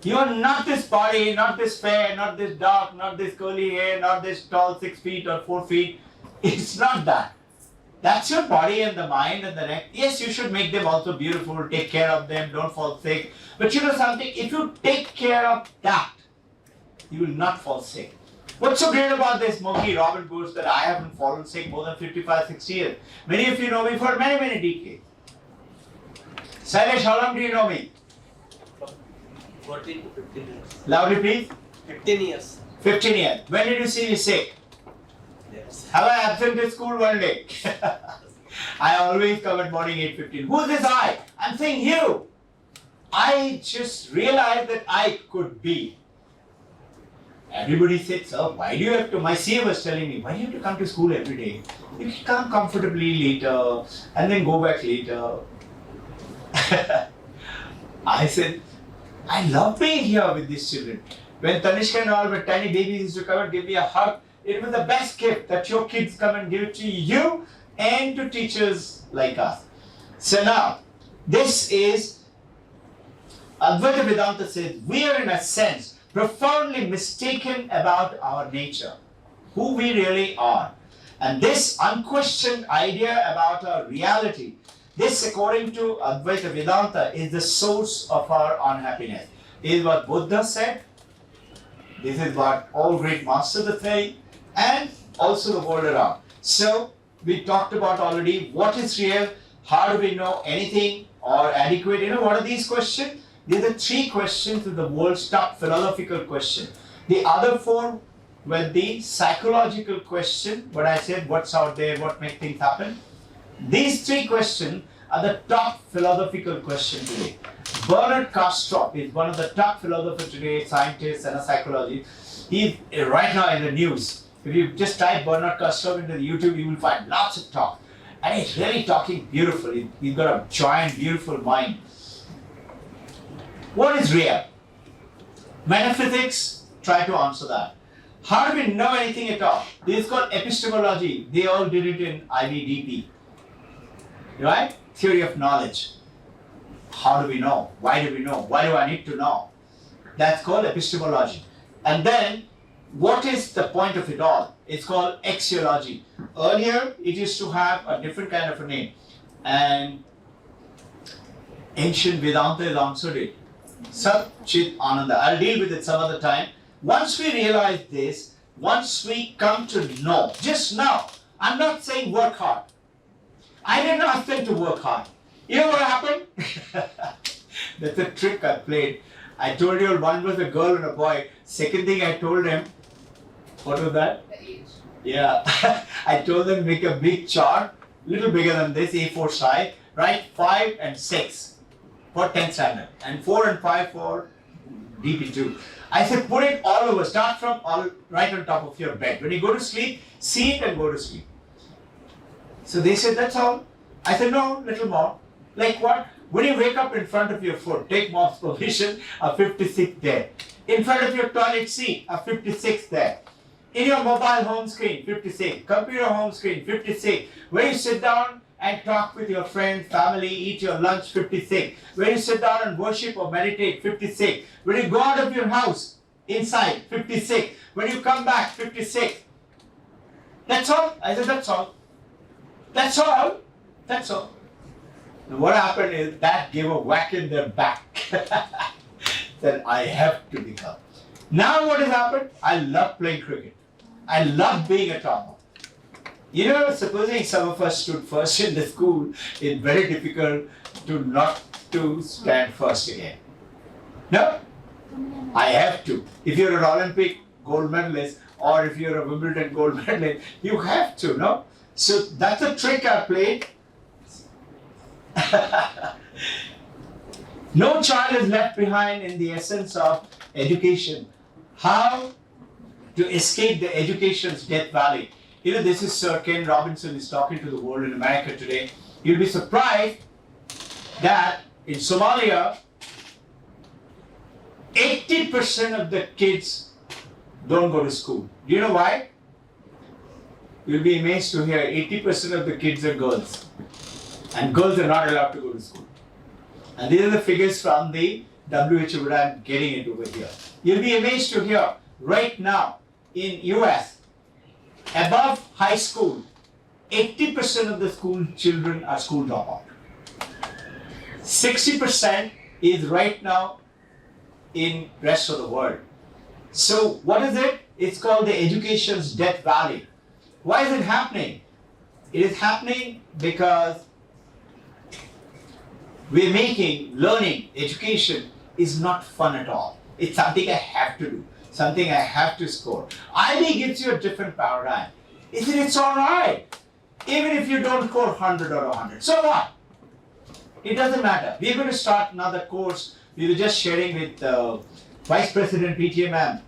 D: You are not this body, not this fair, not this dark, not this curly hair, not this tall 6 feet or 4 feet. It's not that. That's your body and the mind and the neck. Yes, you should make them also beautiful, take care of them, don't fall sick. But you know something, if you take care of that, you will not fall sick. What's so great about this monkey Robin Bush that I haven't fallen sick more than 55, 60 years? Many of you know me for many, many decades. Sailesh, how long do you know me?
H: 14 to 15 years.
D: Loudly please.
H: 15 years.
D: 15 years. When did you see me sick?
H: Yes.
D: Have I absent at school one day? I always come at morning 8:15. Who's this I? I'm saying you. I just realized that I could be. Everybody said, sir, why do you have to, my CA was telling me, why do you have to come to school every day? You can come comfortably later and then go back later. I said, I love being here with these children. When Tanishka and all were tiny babies used to come and give me a hug, it was the best gift that your kids come and give it to you and to teachers like us. So now, this is, Advaita Vedanta says, we are in a sense profoundly mistaken about our nature, who we really are. And this unquestioned idea about our reality, this according to Advaita Vedanta is the source of our unhappiness. This is what Buddha said, this is what all great masters are saying, and also the world around. So, we talked about already what is real, how do we know anything or adequate, what are these questions? These are 3 questions of the world's top philosophical question. The other 4 were the psychological question, what I said, what's out there, what makes things happen. These 3 questions are the top philosophical question today. Bernard Kastrop is one of the top philosophers today, scientist and a psychologist. He's right now in the news. If you just type Bernard Kastrop into the YouTube, you will find lots of talk. And he's really talking beautifully. He's got a giant, beautiful mind. What is real? Metaphysics, try to answer that. How do we know anything at all? This is called epistemology. They all did it in IVDP. Right? Theory of knowledge. How do we know? Why do we know? Why do I need to know? That's called epistemology. And then, what is the point of it all? It's called axiology. Earlier, it used to have a different kind of a name. And ancient Vedanta has answered it. Sat Chit Ananda. I'll deal with it some other time. Once we realize this, once we come to know, just now, I'm not saying work hard. I didn't ask them to work hard. You know what happened? That's a trick I played. I told you one was a girl and a boy. Second thing I told them, what was that?
B: The age.
D: Yeah. I told them make a big chart, little bigger than this, A4 size, write 5 and 6 for 10th standard and 4 and 5 for DP2. I said put it all over, start from all right on top of your bed. When you go to sleep, see it and go to sleep. So they said, that's all. I said, no, little more. Like what? When you wake up in front of your foot, take mom's position, a 56 there. In front of your toilet seat, a 56 there. In your mobile home screen, 56. Computer home screen, 56. When you sit down and talk with your friends, family, eat your lunch, 56. When you sit down and worship or meditate, 56. When you go out of your house, inside, 56. When you come back, 56. That's all. I said, that's all. That's all. That's all. And what happened is that gave a whack in their back. Then I have to become. Now what has happened? I love playing cricket. I love being a topper. You know, supposing some of us stood first in the school, it's very difficult to not to stand first again. No? I have to. If you're an Olympic gold medalist or if you're a Wimbledon gold medalist, you have to, no? So that's a trick I played. No child is left behind in the essence of education. How to escape the education's death valley. You know, this is Sir Ken Robinson is talking to the world in America today. You'll be surprised that in Somalia, 80% of the kids don't go to school. Do you know why? You'll be amazed to hear 80% of the kids are girls. And girls are not allowed to go to school. And these are the figures from the WHO, but I'm getting it over here. You'll be amazed to hear right now in US, above high school, 80% of the school children are school dropout. 60% is right now in rest of the world. So what is it? It's called the education's death valley. Why is it happening? It is happening because we're making learning, education is not fun at all. It's something I have to do, something I have to score. IB gives you a different paradigm. It's alright, even if you don't score 100 or 100. So what? It doesn't matter. We're going to start another course. We were just sharing with Vice President PTA ma'am.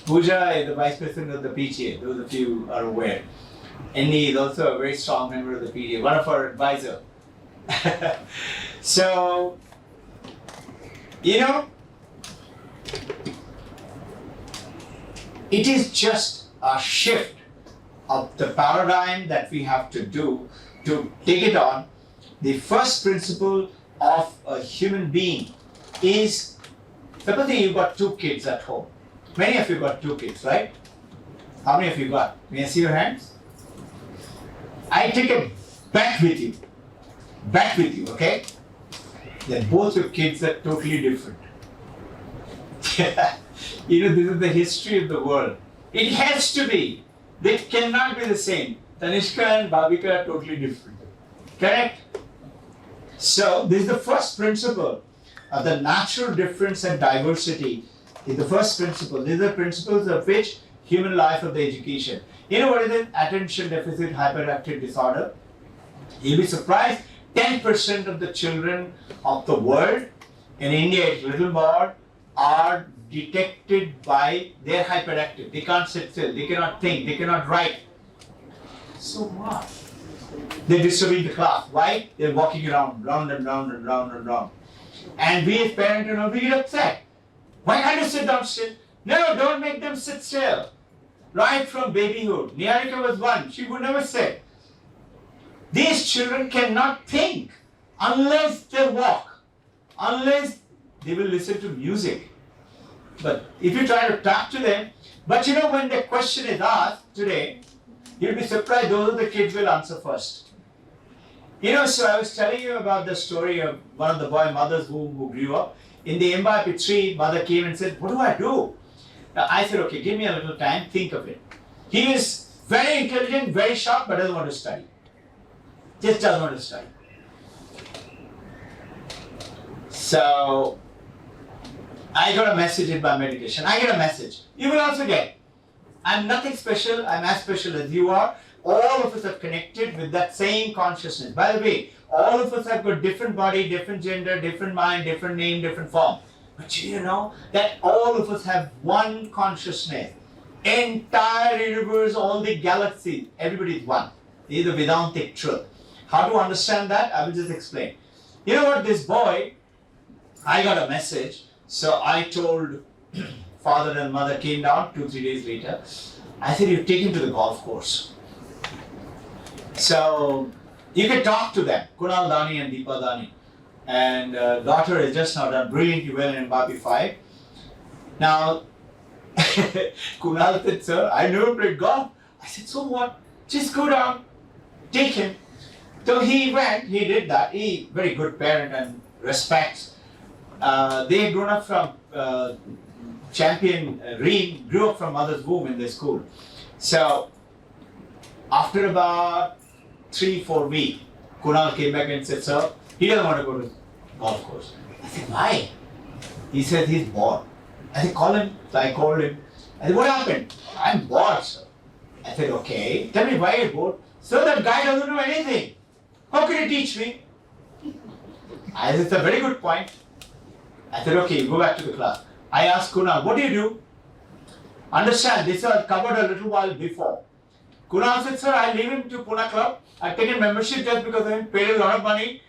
D: Pooja is the Vice President of the PTA, those of you who are aware. Annie is also a very strong member of the PTA, one of our advisors. So, you know, it is just a shift of the paradigm that we have to do to take it on. The first principle of a human being is, suppose you've got 2 kids at home. Many of you got 2 kids, right? How many of you got? May I see your hands? I take a bet with you. Bet with you, okay? That both your kids are totally different. You know, this is the history of the world. It has to be. They cannot be the same. Tanishka and Bhavika are totally different. Correct? So, this is the first principle of the natural difference and diversity. Is the first principle. These are principles of which human life of the education. You know what is it? Attention deficit hyperactive disorder. You'll be surprised, 10% of the children of the world, in India it's little more, are detected by their hyperactive. They can't sit still, they cannot think, they cannot write. So what? They're disturbing the class. Why? They're walking around, round and round and round and round. And we as parents, you know, we get upset. Why can't you sit down still? No, don't make them sit still. Right from babyhood. Niharika was one, she would never sit. These children cannot think unless they walk, unless they will listen to music. But if you try to talk to them, but you know, when the question is asked today, you'll be surprised those are the kids will answer first. You know, so I was telling you about the story of one of the boy mothers who grew up. In the embarked tree, mother came and said, what do I do? Now I said, okay, give me a little time, think of it. He is very intelligent, very sharp, but doesn't want to study. Just doesn't want to study. So, I got a message in my meditation. I get a message. You will also get. I'm nothing special, I'm as special as you are. All of us are connected with that same consciousness. By the way, all of us have got different body, different gender, different mind, different name, different form. But you know that all of us have one consciousness. Entire universe, all the galaxies, everybody is one. This is the Vedantic truth. How to understand that? I will just explain. You know what, this boy, I got a message. So I told father and mother came down 2-3 days later. I said, you take him to the golf course. So you can talk to them, Kunal Dani and Deepa Dani. And daughter has just now done brilliantly well in Mbappe 5. Now, Kunal said, sir, I never played golf. I said, so what? Just go down, take him. So he went, he did that. He, very good parent and respects. They had grown up from champion Reem, grew up from mother's womb in the school. So, after about 3-4 weeks, Kunal came back and said, sir, he doesn't want to go to golf course. I said, why? He said he's bored. I said, call him. So I called him. I said, what happened? I'm bored, sir. I said, okay, tell me why you're bored. Sir, that guy doesn't know anything. How can he teach me? I said, it's a very good point. I said, okay, go back to the class. I asked Kunal, what do you do? Understand, this was covered a little while before. Kunal said, sir, I leave him to Pune Club. I take a membership just because I paid a lot of money.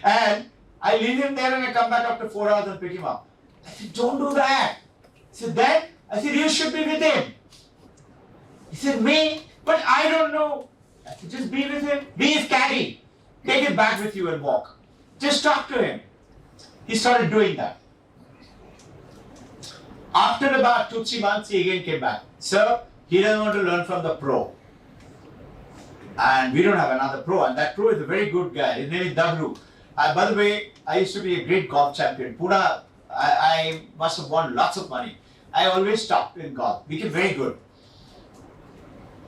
D: And I leave him there and I come back after 4 hours and pick him up. I said, don't do that. He said, then? I said, you should be with him. He said, me? But I don't know. I said, just be with him. Be his caddy. Take it back with you and walk. Just talk to him. He started doing that. After about 2-3 months, he again came back. Sir, he doesn't want to learn from the pro. And we don't have another pro. And that pro is a very good guy. His name is Dagru. By the way, I used to be a great golf champion. Pune, I must have won lots of money. I always top in golf. Became very good.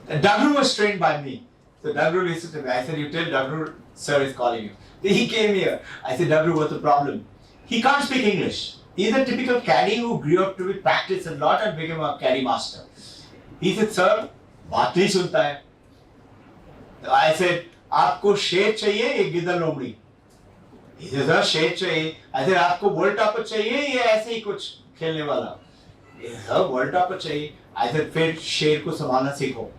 D: And Dagru was trained by me. So Dagru listened to me. I said, you tell Dagru, sir is calling you. He came here. I said, Dagru, what's the problem? He can't speak English. He's a typical caddy who grew up to be practiced a lot and became a caddy master. He said, sir, बात नहीं सुनता है. I said, आपको शेर चाहिए या गिद्दर लोमड़ी? He says, "Oh, शेर चाहिए." I said, "आपको वर्ल्ड टॉपर चाहिए या ऐसे ही कुछ खेलने वाला?" He says, "Oh, world topper चाहिए." I said, "फिर शेर को संभालना सीखो.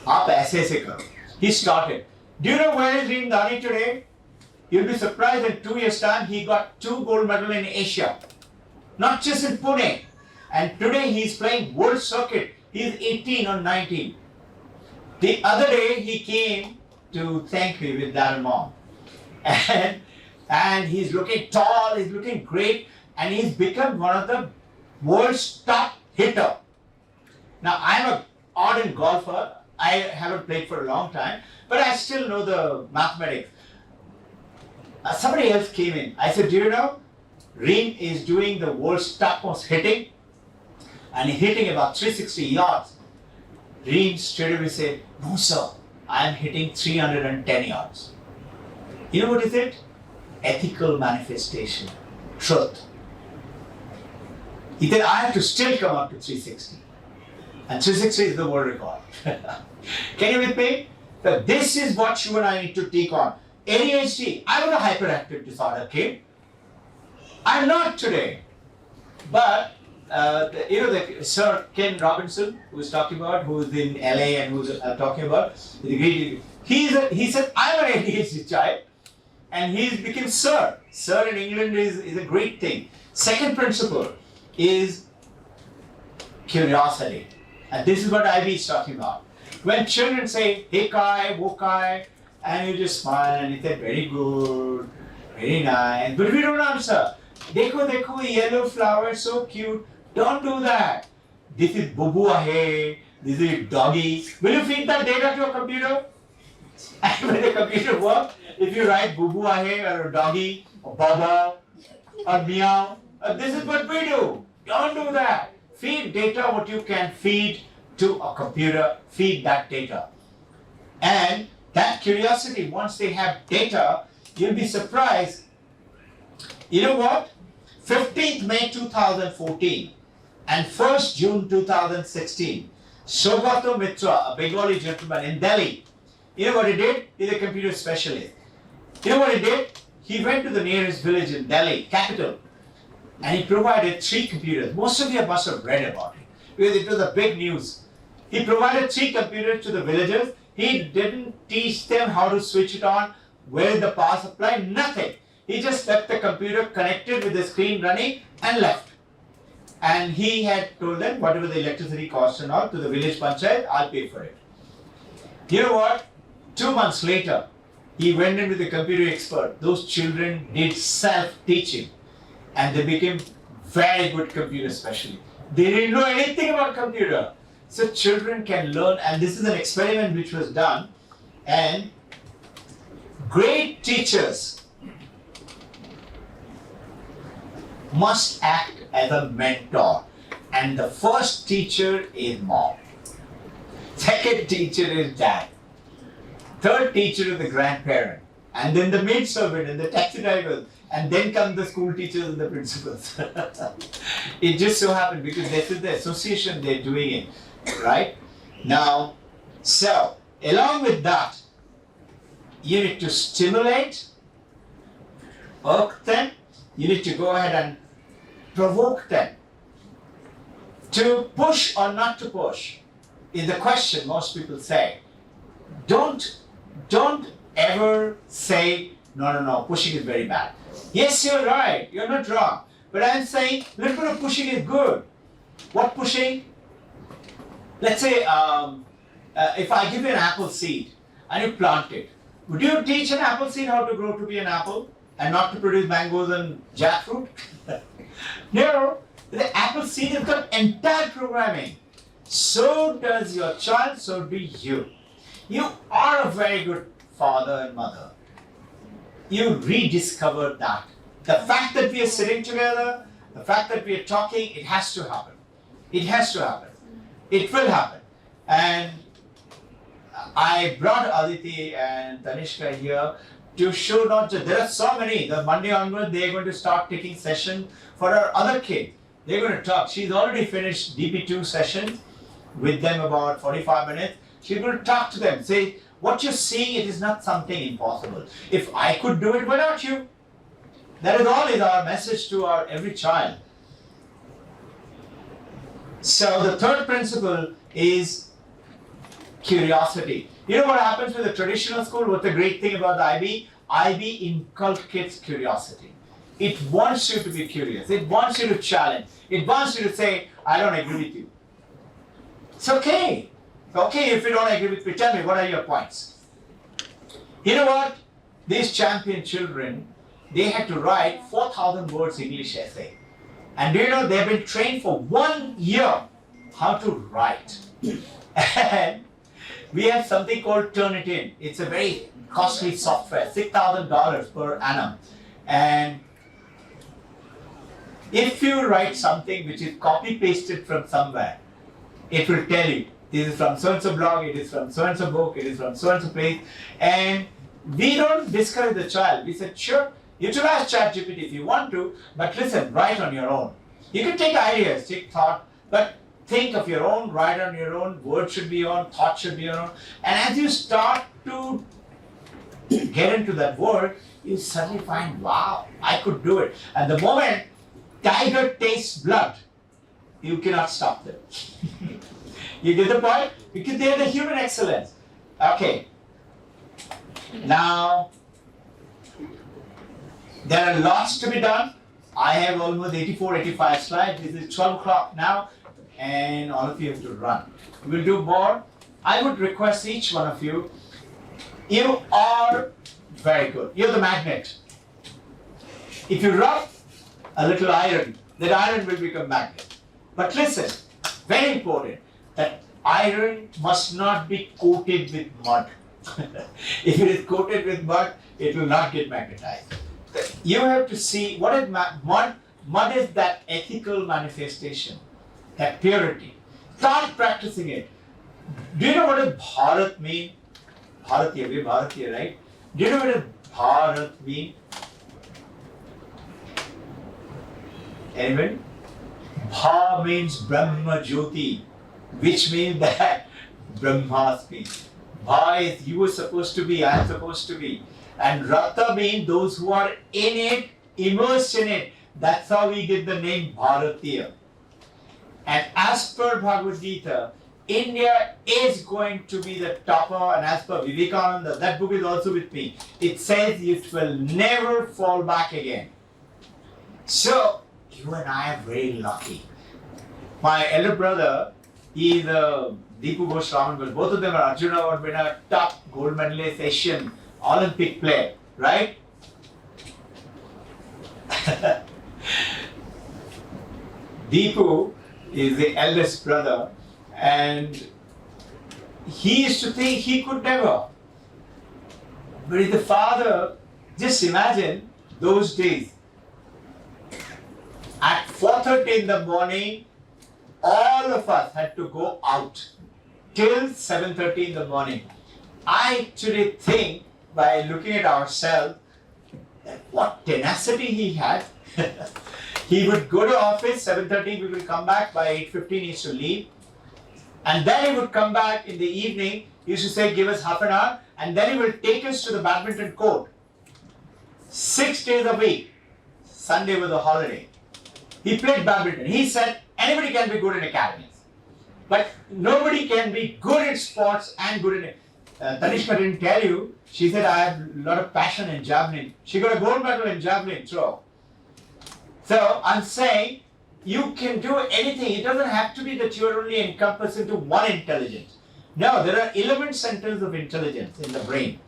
D: आप ऐसे ऐसे करो." He started. Do you know where is Reem Dani today? You'll be surprised in 2 years' time he got 2 gold medals in Asia. Not just in Pune. And today he's playing world circuit. He's 18 or 19. The other day he came to thank me with dad and mom. And he's looking tall, he's looking great, and he's become one of the world's top hitter. Now I'm an ardent golfer. I haven't played for a long time, but I still know the mathematics. Somebody else came in. I said, "Do you know, Reem is doing the world's topmost hitting, and he's hitting about 360 yards." Reem straight away said, "No, sir, I'm hitting 310 yards." You know what is it? Ethical manifestation, truth. He said, "I have to still come up to 360. And 360 is the world record." Can you with me? So this is what you and I need to take on. ADHD, I was a hyperactive disorder kid. I'm not today. But, the Sir Ken Robinson, who was talking about, who's in LA and who's talking about, he said, "I'm an ADHD child." And he's become Sir. Sir in England is a great thing. Second principle is curiosity. And this is what IB is talking about. When children say, "Hey Kai, wo Kai," and you just smile and you say, "Very good, very nice," but we don't answer. "Dekho, dekho, yellow flower, so cute." Don't do that. This is bubu ahe, this is doggy. Will you feed that data to a computer? And when the computer works, if you write bubu ahe or a doggy or baba or meow, this is what we do. Don't do that. Feed data what you can feed to a computer, feed that data. And that curiosity, once they have data, you'll be surprised. You know what? 15th May 2014 and 1st June 2016, Shogato Mitra, a Bengali gentleman in Delhi, you know what he did? He's a computer specialist. You know what he did? He went to the nearest village in Delhi, capital, and he provided 3 computers. Most of you must have read about it because it was a big news. He provided 3 computers to the villagers. He didn't teach them how to switch it on, where the power supply, nothing. He just left the computer connected with the screen running and left. And he had told them whatever the electricity cost and all to the village panchayat, I'll pay for it. You know what? 2 months later, he went in with the computer expert. Those children did self-teaching and they became very good computer specialists. They didn't know anything about computer. So children can learn, and this is an experiment which was done, and great teachers must act as a mentor, and the first teacher is mom, second teacher is dad, third teacher is the grandparent, and then the maid servant and the taxi drivers, and then come the school teachers and the principals. It just so happened because this is the association they're doing it. Right? Now, so along with that, you need to stimulate, irk them, you need to go ahead and provoke them. To push or not to push is the question most people say. Don't ever say, no, pushing is very bad. Yes, you're right, you're not wrong. But I'm saying a little bit of pushing is good. What pushing? Let's say if I give you an apple seed and you plant it, would you teach an apple seed how to grow to be an apple and not to produce mangoes and jackfruit? No, the apple seed has got entire programming. So does your child, so do you. You are a very good father and mother. You rediscovered that. The fact that we are sitting together, the fact that we are talking, it has to happen. It has to happen. It will happen. And I brought Aditi and Tanishka here to show not just, there are so many, the Monday onward they are going to start taking session for our other kid. They're going to talk. She's already finished DP2 sessions with them about 45 minutes. She's going to talk to them, say, what you're seeing, it is not something impossible. If I could do it, why not you? That is always our message to our every child. So the third principle is curiosity. You know what happens with the traditional school? What's the great thing about the IB? IB inculcates curiosity. It wants you to be curious. It wants you to challenge. It wants you to say, I don't agree with you. It's okay. It's okay if you don't agree with me. Tell me, what are your points? You know what? These champion children, they had to write 4,000 words English essay. And do you know, they've been trained for 1 year how to write. And we have something called Turnitin. It's a very costly software, $6,000 per annum. And if you write something which is copy pasted from somewhere, it will tell you, this is from so-and-so blog, it is from so-and-so book, it is from so-and-so place. And we don't discourage the child. We said, sure, utilize ChatGPT if you want to, but listen, write on your own. You can take ideas, take thought, but think of your own, write on your own, word should be your own, thought should be your own. And as you start to get into that word, you suddenly find, wow, I could do it. And the moment tiger tastes blood, you cannot stop them. You get the point? Because they are the human excellence. Okay. Now, there are lots to be done. I have almost 84, 85 slides. This is 12 o'clock now, and all of you have to run. We'll do more. I would request each one of you, you are very good. You're the magnet. If you rub a little iron, that iron will become magnet. But listen, very important, that iron must not be coated with mud. If it is coated with mud, it will not get magnetized. You have to see what is mud. Mud is that ethical manifestation, that purity. Start practicing it. Do you know what does Bharat mean? Bharatiya, we're Bharatiya, right? Do you know what does Bharat mean? Anyone? Bha means Brahma Jyoti, which means that Brahma speaks. Bha is you were supposed to be, I am supposed to be. And Rata means those who are in it, immersed in it. That's how we get the name Bharatiya. And as per Bhagavad Gita, India is going to be the topper, and as per Vivekananda, that book is also with me. It says it will never fall back again. So, you and I are very lucky. My elder brother, he is Deepu Ghosh Raman Ghosh. Both of them are Arjuna Award winner, top gold medalist, Asian Olympic player, right? Deepu is the eldest brother, and he used to think he could never. But he's the father. Just imagine those days. At 4:30 in the morning, all of us had to go out till 7:30 in the morning. I actually think, by looking at ourselves, that what tenacity he had. He would go to office, 7:30, we will come back, by 8:15 he used to leave. And then he would come back in the evening, he used to say, give us half an hour, and then he will take us to the badminton court. 6 days a week. Sunday was a holiday. He played badminton. He said, anybody can be good in academies, but nobody can be good in sports and good in it. Tanishka didn't tell you, she said, I have a lot of passion in javelin. She got a gold medal in javelin throw. So I'm saying, you can do anything. It doesn't have to be that you are only encompassed into one intelligence. No, there are 11 centers of intelligence in the brain.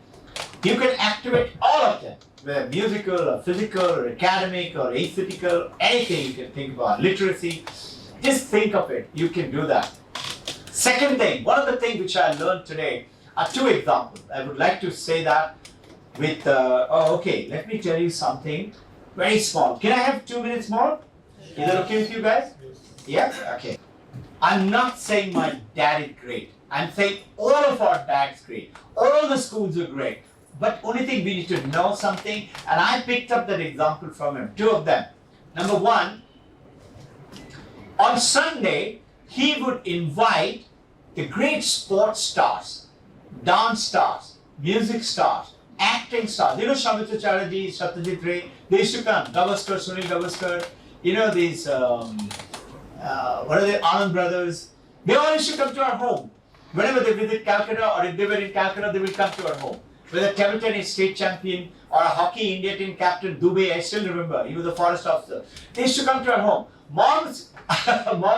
D: You can activate all of them, whether musical or physical or academic or aesthetical, anything you can think about, literacy. Just think of it, you can do that. Second thing, one of the things which I learned today are two examples. I would like to say that with, let me tell you something very small. Can I have 2 minutes more? Is that okay with you guys? Yeah? Okay. I'm not saying my dad is great. I'm saying all of our dads great. All the schools are great. But only thing, we need to know something, and I picked up that example from him, two of them. Number one, on Sunday, he would invite the great sports stars, dance stars, music stars, acting stars. You know Shamita Chatterjee, Satyajit Ray, They used to come, Gavaskar, Sunil Gavaskar, you know, these, what are they, Anand brothers. They all used to come to our home. Whenever they visit Calcutta, or if they were in Calcutta, they will come to our home. Whether table tennis state champion or a hockey India team captain, Dubey, I still remember, he was a forest officer. They used to come to our home. Mom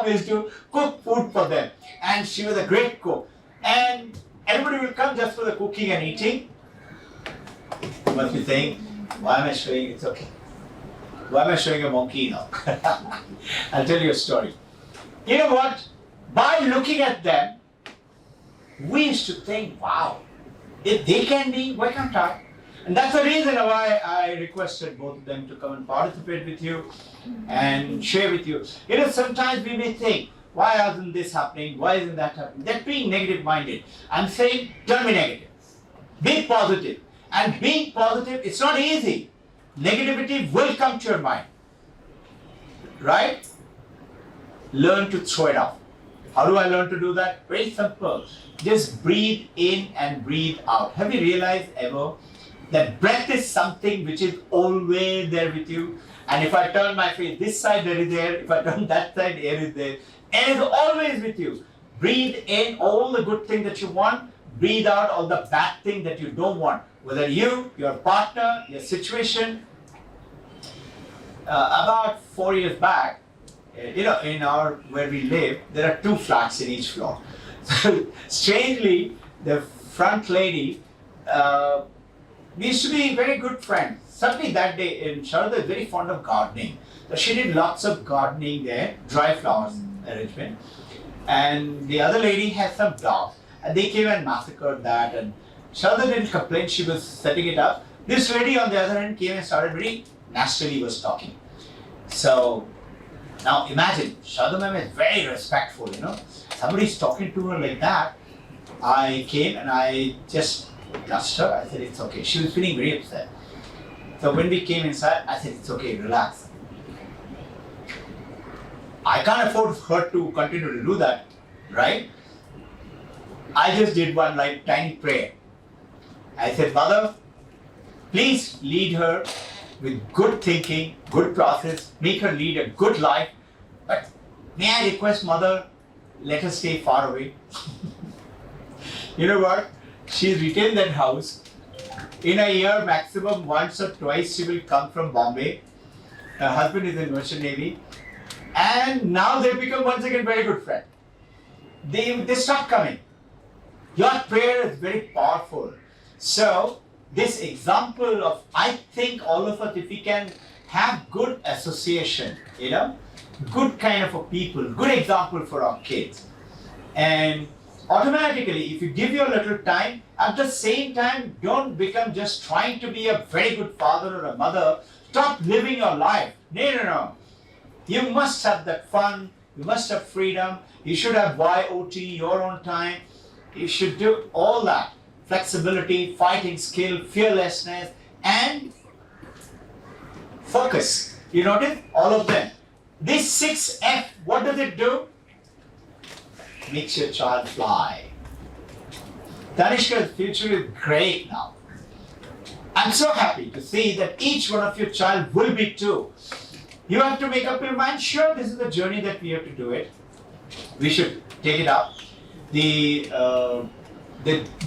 D: used to cook food for them, and she was a great cook. And everybody will come just for the cooking and eating. You must be saying, why am I showing? It's okay. Why am I showing a monkey now? I'll tell you a story. You know what? By looking at them, we used to think, wow, if they can be, why can't I? And that's the reason why I requested both of them to come and participate with you and share with you. You know, sometimes we may think, why isn't this happening? Why isn't that happening? That's being negative minded. I'm saying, don't be negative. Be positive. And being positive, it's not easy. Negativity will come to your mind. Right? Learn to throw it off. How do I learn to do that? Very simple. Just breathe in and breathe out. Have you realized ever that breath is something which is always there with you? And if I turn my face this side, air is there. If I turn that side, air is there. Air is always with you. Breathe in all the good things that you want. Breathe out all the bad things that you don't want. Whether you, your partner, your situation. About 4 years back, you know, in where we live, there are 2 flats in each floor. So strangely, the front lady, we used to be very good friends. Suddenly that day, in Sharada is very fond of gardening. So she did lots of gardening there, dry flowers arrangement. And the other lady had some dogs. And they came and massacred that. And Sharada didn't complain, she was setting it up. This lady on the other hand came and started very naturally was talking. So now imagine, Sharada ma'am is very respectful, you know. Somebody's talking to her like that. I came and I just touched her. I said, it's okay. She was feeling very upset. So when we came inside, I said, it's okay, relax. I can't afford her to continue to do that, right? I just did one like tiny prayer. I said, Mother, please lead her with good thinking, good process, make her lead a good life. But may I request, Mother, let her stay far away. You know what? She's retained that house. In a year, maximum once or twice, she will come from Bombay. Her husband is in Merchant Navy. And now they become once again very good friends. They stop coming. Your prayer is very powerful. So, this example of, I think all of us, if we can have good association, you know, good kind of a people, good example for our kids. And automatically, if you give your little time, at the same time, don't become just trying to be a very good father or a mother. Stop living your life. No. You must have that fun. You must have freedom. You should have YOT, your own time. You should do all that. Flexibility, fighting skill, fearlessness, and focus. You notice? All of them. This 6F, what does it do? Makes your child fly. Tanishka's future is great now. I'm so happy to see that each one of your child will be too. You have to make up your mind, sure, this is the journey that we have to do it. We should take it up. The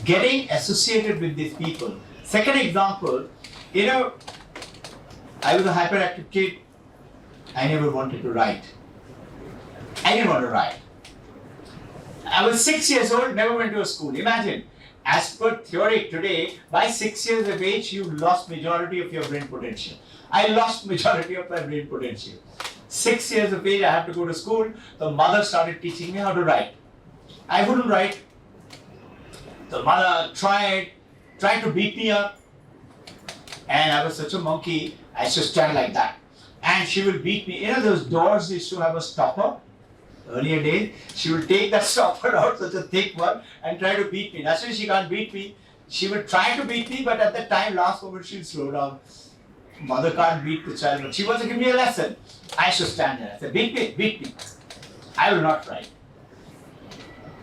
D: getting associated with these people. Second example, you know, I was a hyperactive kid. I never wanted to write. I didn't want to write. I was 6 years old, never went to a school. Imagine, as per theory today, by 6 years of age, you lost majority of your brain potential. I lost majority of my brain potential. 6 years of age, I had to go to school. The mother started teaching me how to write. I wouldn't write. The mother tried to beat me up. And I was such a monkey, I used to stand like that. And she will beat me. You know those doors used to have a stopper? Earlier days, she will take that stopper out, such a thick one, and try to beat me. Naturally, she can't beat me. She will try to beat me, but at the time, last moment, she'll slow down. Mother can't beat the child, but she wants to give me a lesson. I should stand there. I said, beat me. I will not write.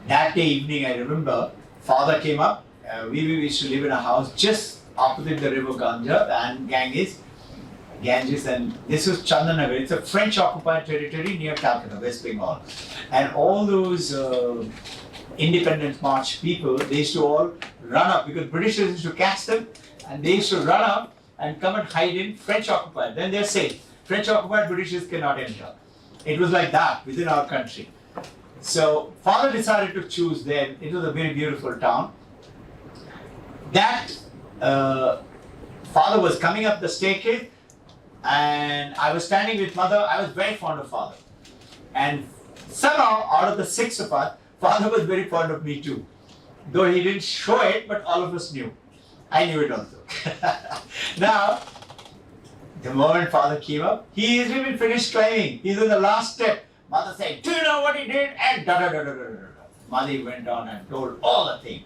D: That day evening, I remember, father came up. We used to live in a house just opposite the river Ganga and Ganges. Ganges, and this was Chandanagar. It's a French-occupied territory near Calcutta, West Bengal, and all those independence march people, they used to all run up because Britishers used to catch them, and they used to run up and come and hide in French-occupied. Then they're safe. French-occupied Britishers cannot enter. It was like that within our country. So father decided to choose there. It was a very beautiful town. That father was coming up the staircase, and I was standing with mother. I was very fond of father, and somehow out of the 6 of us, father was very fond of me too. Though he didn't show it, but all of us knew. I knew it also. Now, the moment father came up, he hasn't even finished climbing. He's on the last step. Mother said, "Do you know what he did?" And da da da da da da da. Mother went on and told all the thing.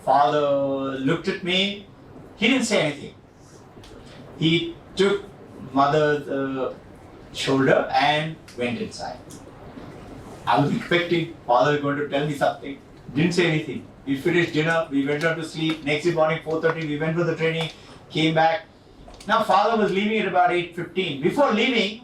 D: Father looked at me. He didn't say anything. He took mother's shoulder and went inside. I was expecting father going to tell me something. Didn't say anything. We finished dinner. We went out to sleep. Next morning, 4:30, we went for the training. Came back. Now father was leaving at about 8:15. Before leaving,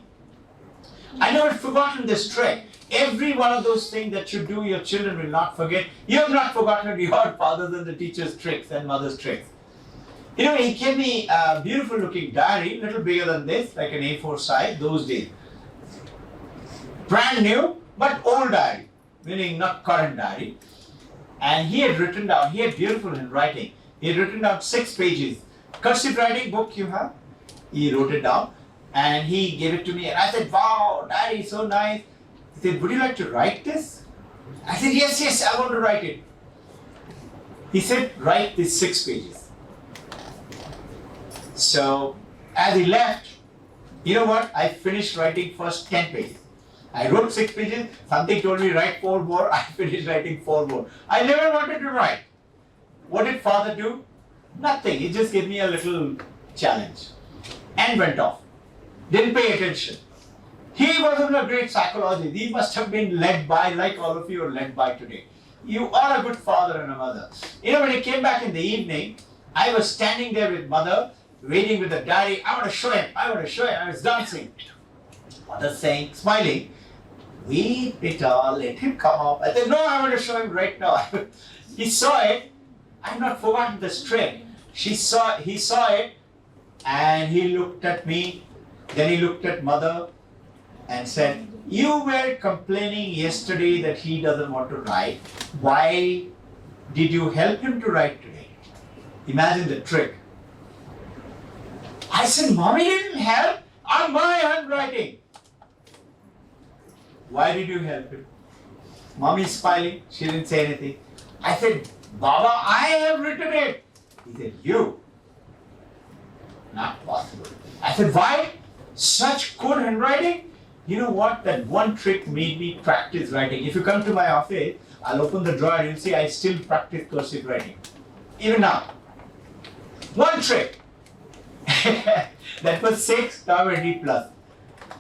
D: I never forgotten this trick. Every one of those things that you do, your children will not forget. You have not forgotten your father's and the teacher's tricks and mother's tricks. You know, he gave me a beautiful looking diary, a little bigger than this, like an A4 size, those days. Brand new, but old diary, meaning not current diary. And he had written down, he had beautiful handwriting. He had written down 6 pages. Cursive writing book you have? He wrote it down and he gave it to me. And I said, "Wow, diary, so nice." He said, "Would you like to write this?" I said, yes, I want to write it." He said, "Write these 6 pages. So, as he left, you know what? I finished writing first 10 pages. I wrote 6 pages, something told me write 4 more, I finished writing 4 more. I never wanted to write. What did father do? Nothing, he just gave me a little challenge and went off. Didn't pay attention. He wasn't a great psychologist. He must have been led by, like all of you are led by today. You are a good father and a mother. You know, when he came back in the evening, I was standing there with mother, waiting with the diary. I want to show him. I was dancing. Mother saying, smiling, "Wait, beta, let him come up." I said, "No, I want to show him right now." He saw it. I've not forgotten this trick. He saw it, and he looked at me. Then he looked at mother and said, "You were complaining yesterday that he doesn't want to write. Why did you help him to write today?" Imagine the trick. I said, "Mommy didn't help. On my handwriting." "Why did you help him?" Mommy smiling. She didn't say anything. I said, "Baba, I have written it." He said, "You?" Not possible. I said, "Why? Such good handwriting?" You know what? That one trick made me practice writing. If you come to my office, I'll open the drawer and you'll see I still practice cursive writing. Even now. One trick. That was 6, now 20 plus.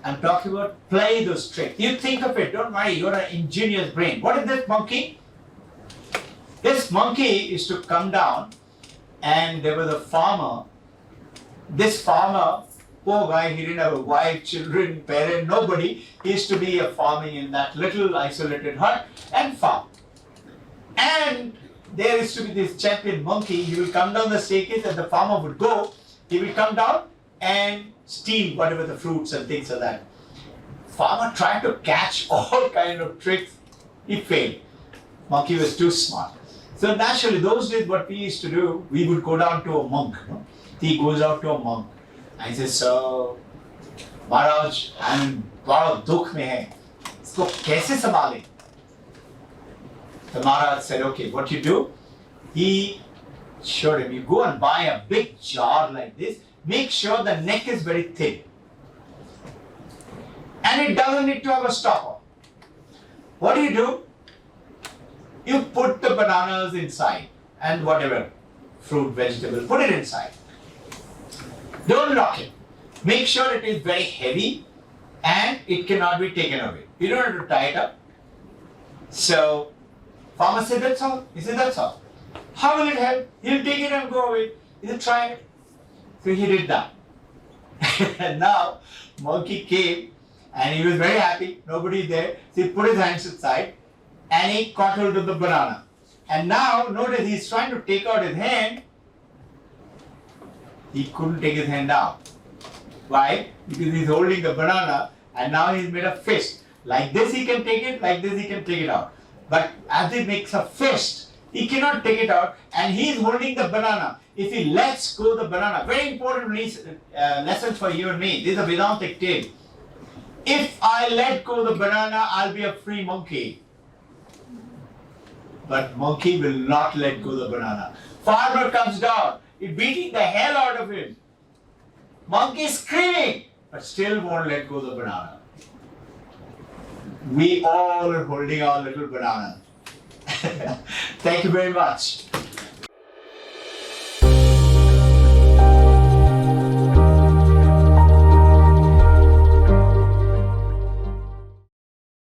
D: I'm talking about play those tricks. You think of it, don't worry, you're an ingenious brain. What is this monkey? This monkey is to come down, and there was a farmer. This farmer, poor guy, he didn't have a wife, children, parent, nobody. He used to be farming in that little isolated hut and farm. And there used to be this champion monkey. He will come down the staircase and the farmer would go. He will come down and steal whatever the fruits and things like that. Farmer tried to catch all kind of tricks. He failed. Monkey was too smart. So naturally, those days what we used to do, we would go down to a monk. No? He goes out to a monk and he says, "So, Maharaj, I'm in bada dukh mein hai. Isko kaise sambhale?" The Maharaj said, "Okay, what you do?" He showed him, you go and buy a big jar like this, make sure the neck is very thin. And it doesn't need to have a stopper. What do? You put the bananas inside and whatever, fruit, vegetable, put it inside. Don't lock it. Make sure it is very heavy and it cannot be taken away. You don't have to tie it up. So, farmer said, "That's all." He said, "That's all." "How will it help?" "He'll take it and go away." He said, "Try it." So he did that. And now monkey came and he was very happy, nobody there. So he put his hands aside and he caught hold of the banana. And now notice he's trying to take out his hand. He couldn't take his hand out. Why? Because he's holding the banana and now he's made a fist. Like this he can take it, like this he can take it out. But as he makes a fist, he cannot take it out and he's holding the banana. If he lets go the banana, very important lesson for you and me. This is a Vedantic tale. If I let go the banana, I'll be a free monkey. But monkey will not let go the banana. Farmer comes down, he's beating the hell out of him. Monkey screaming, but still won't let go the banana. We all are holding our little banana. Thank you very much.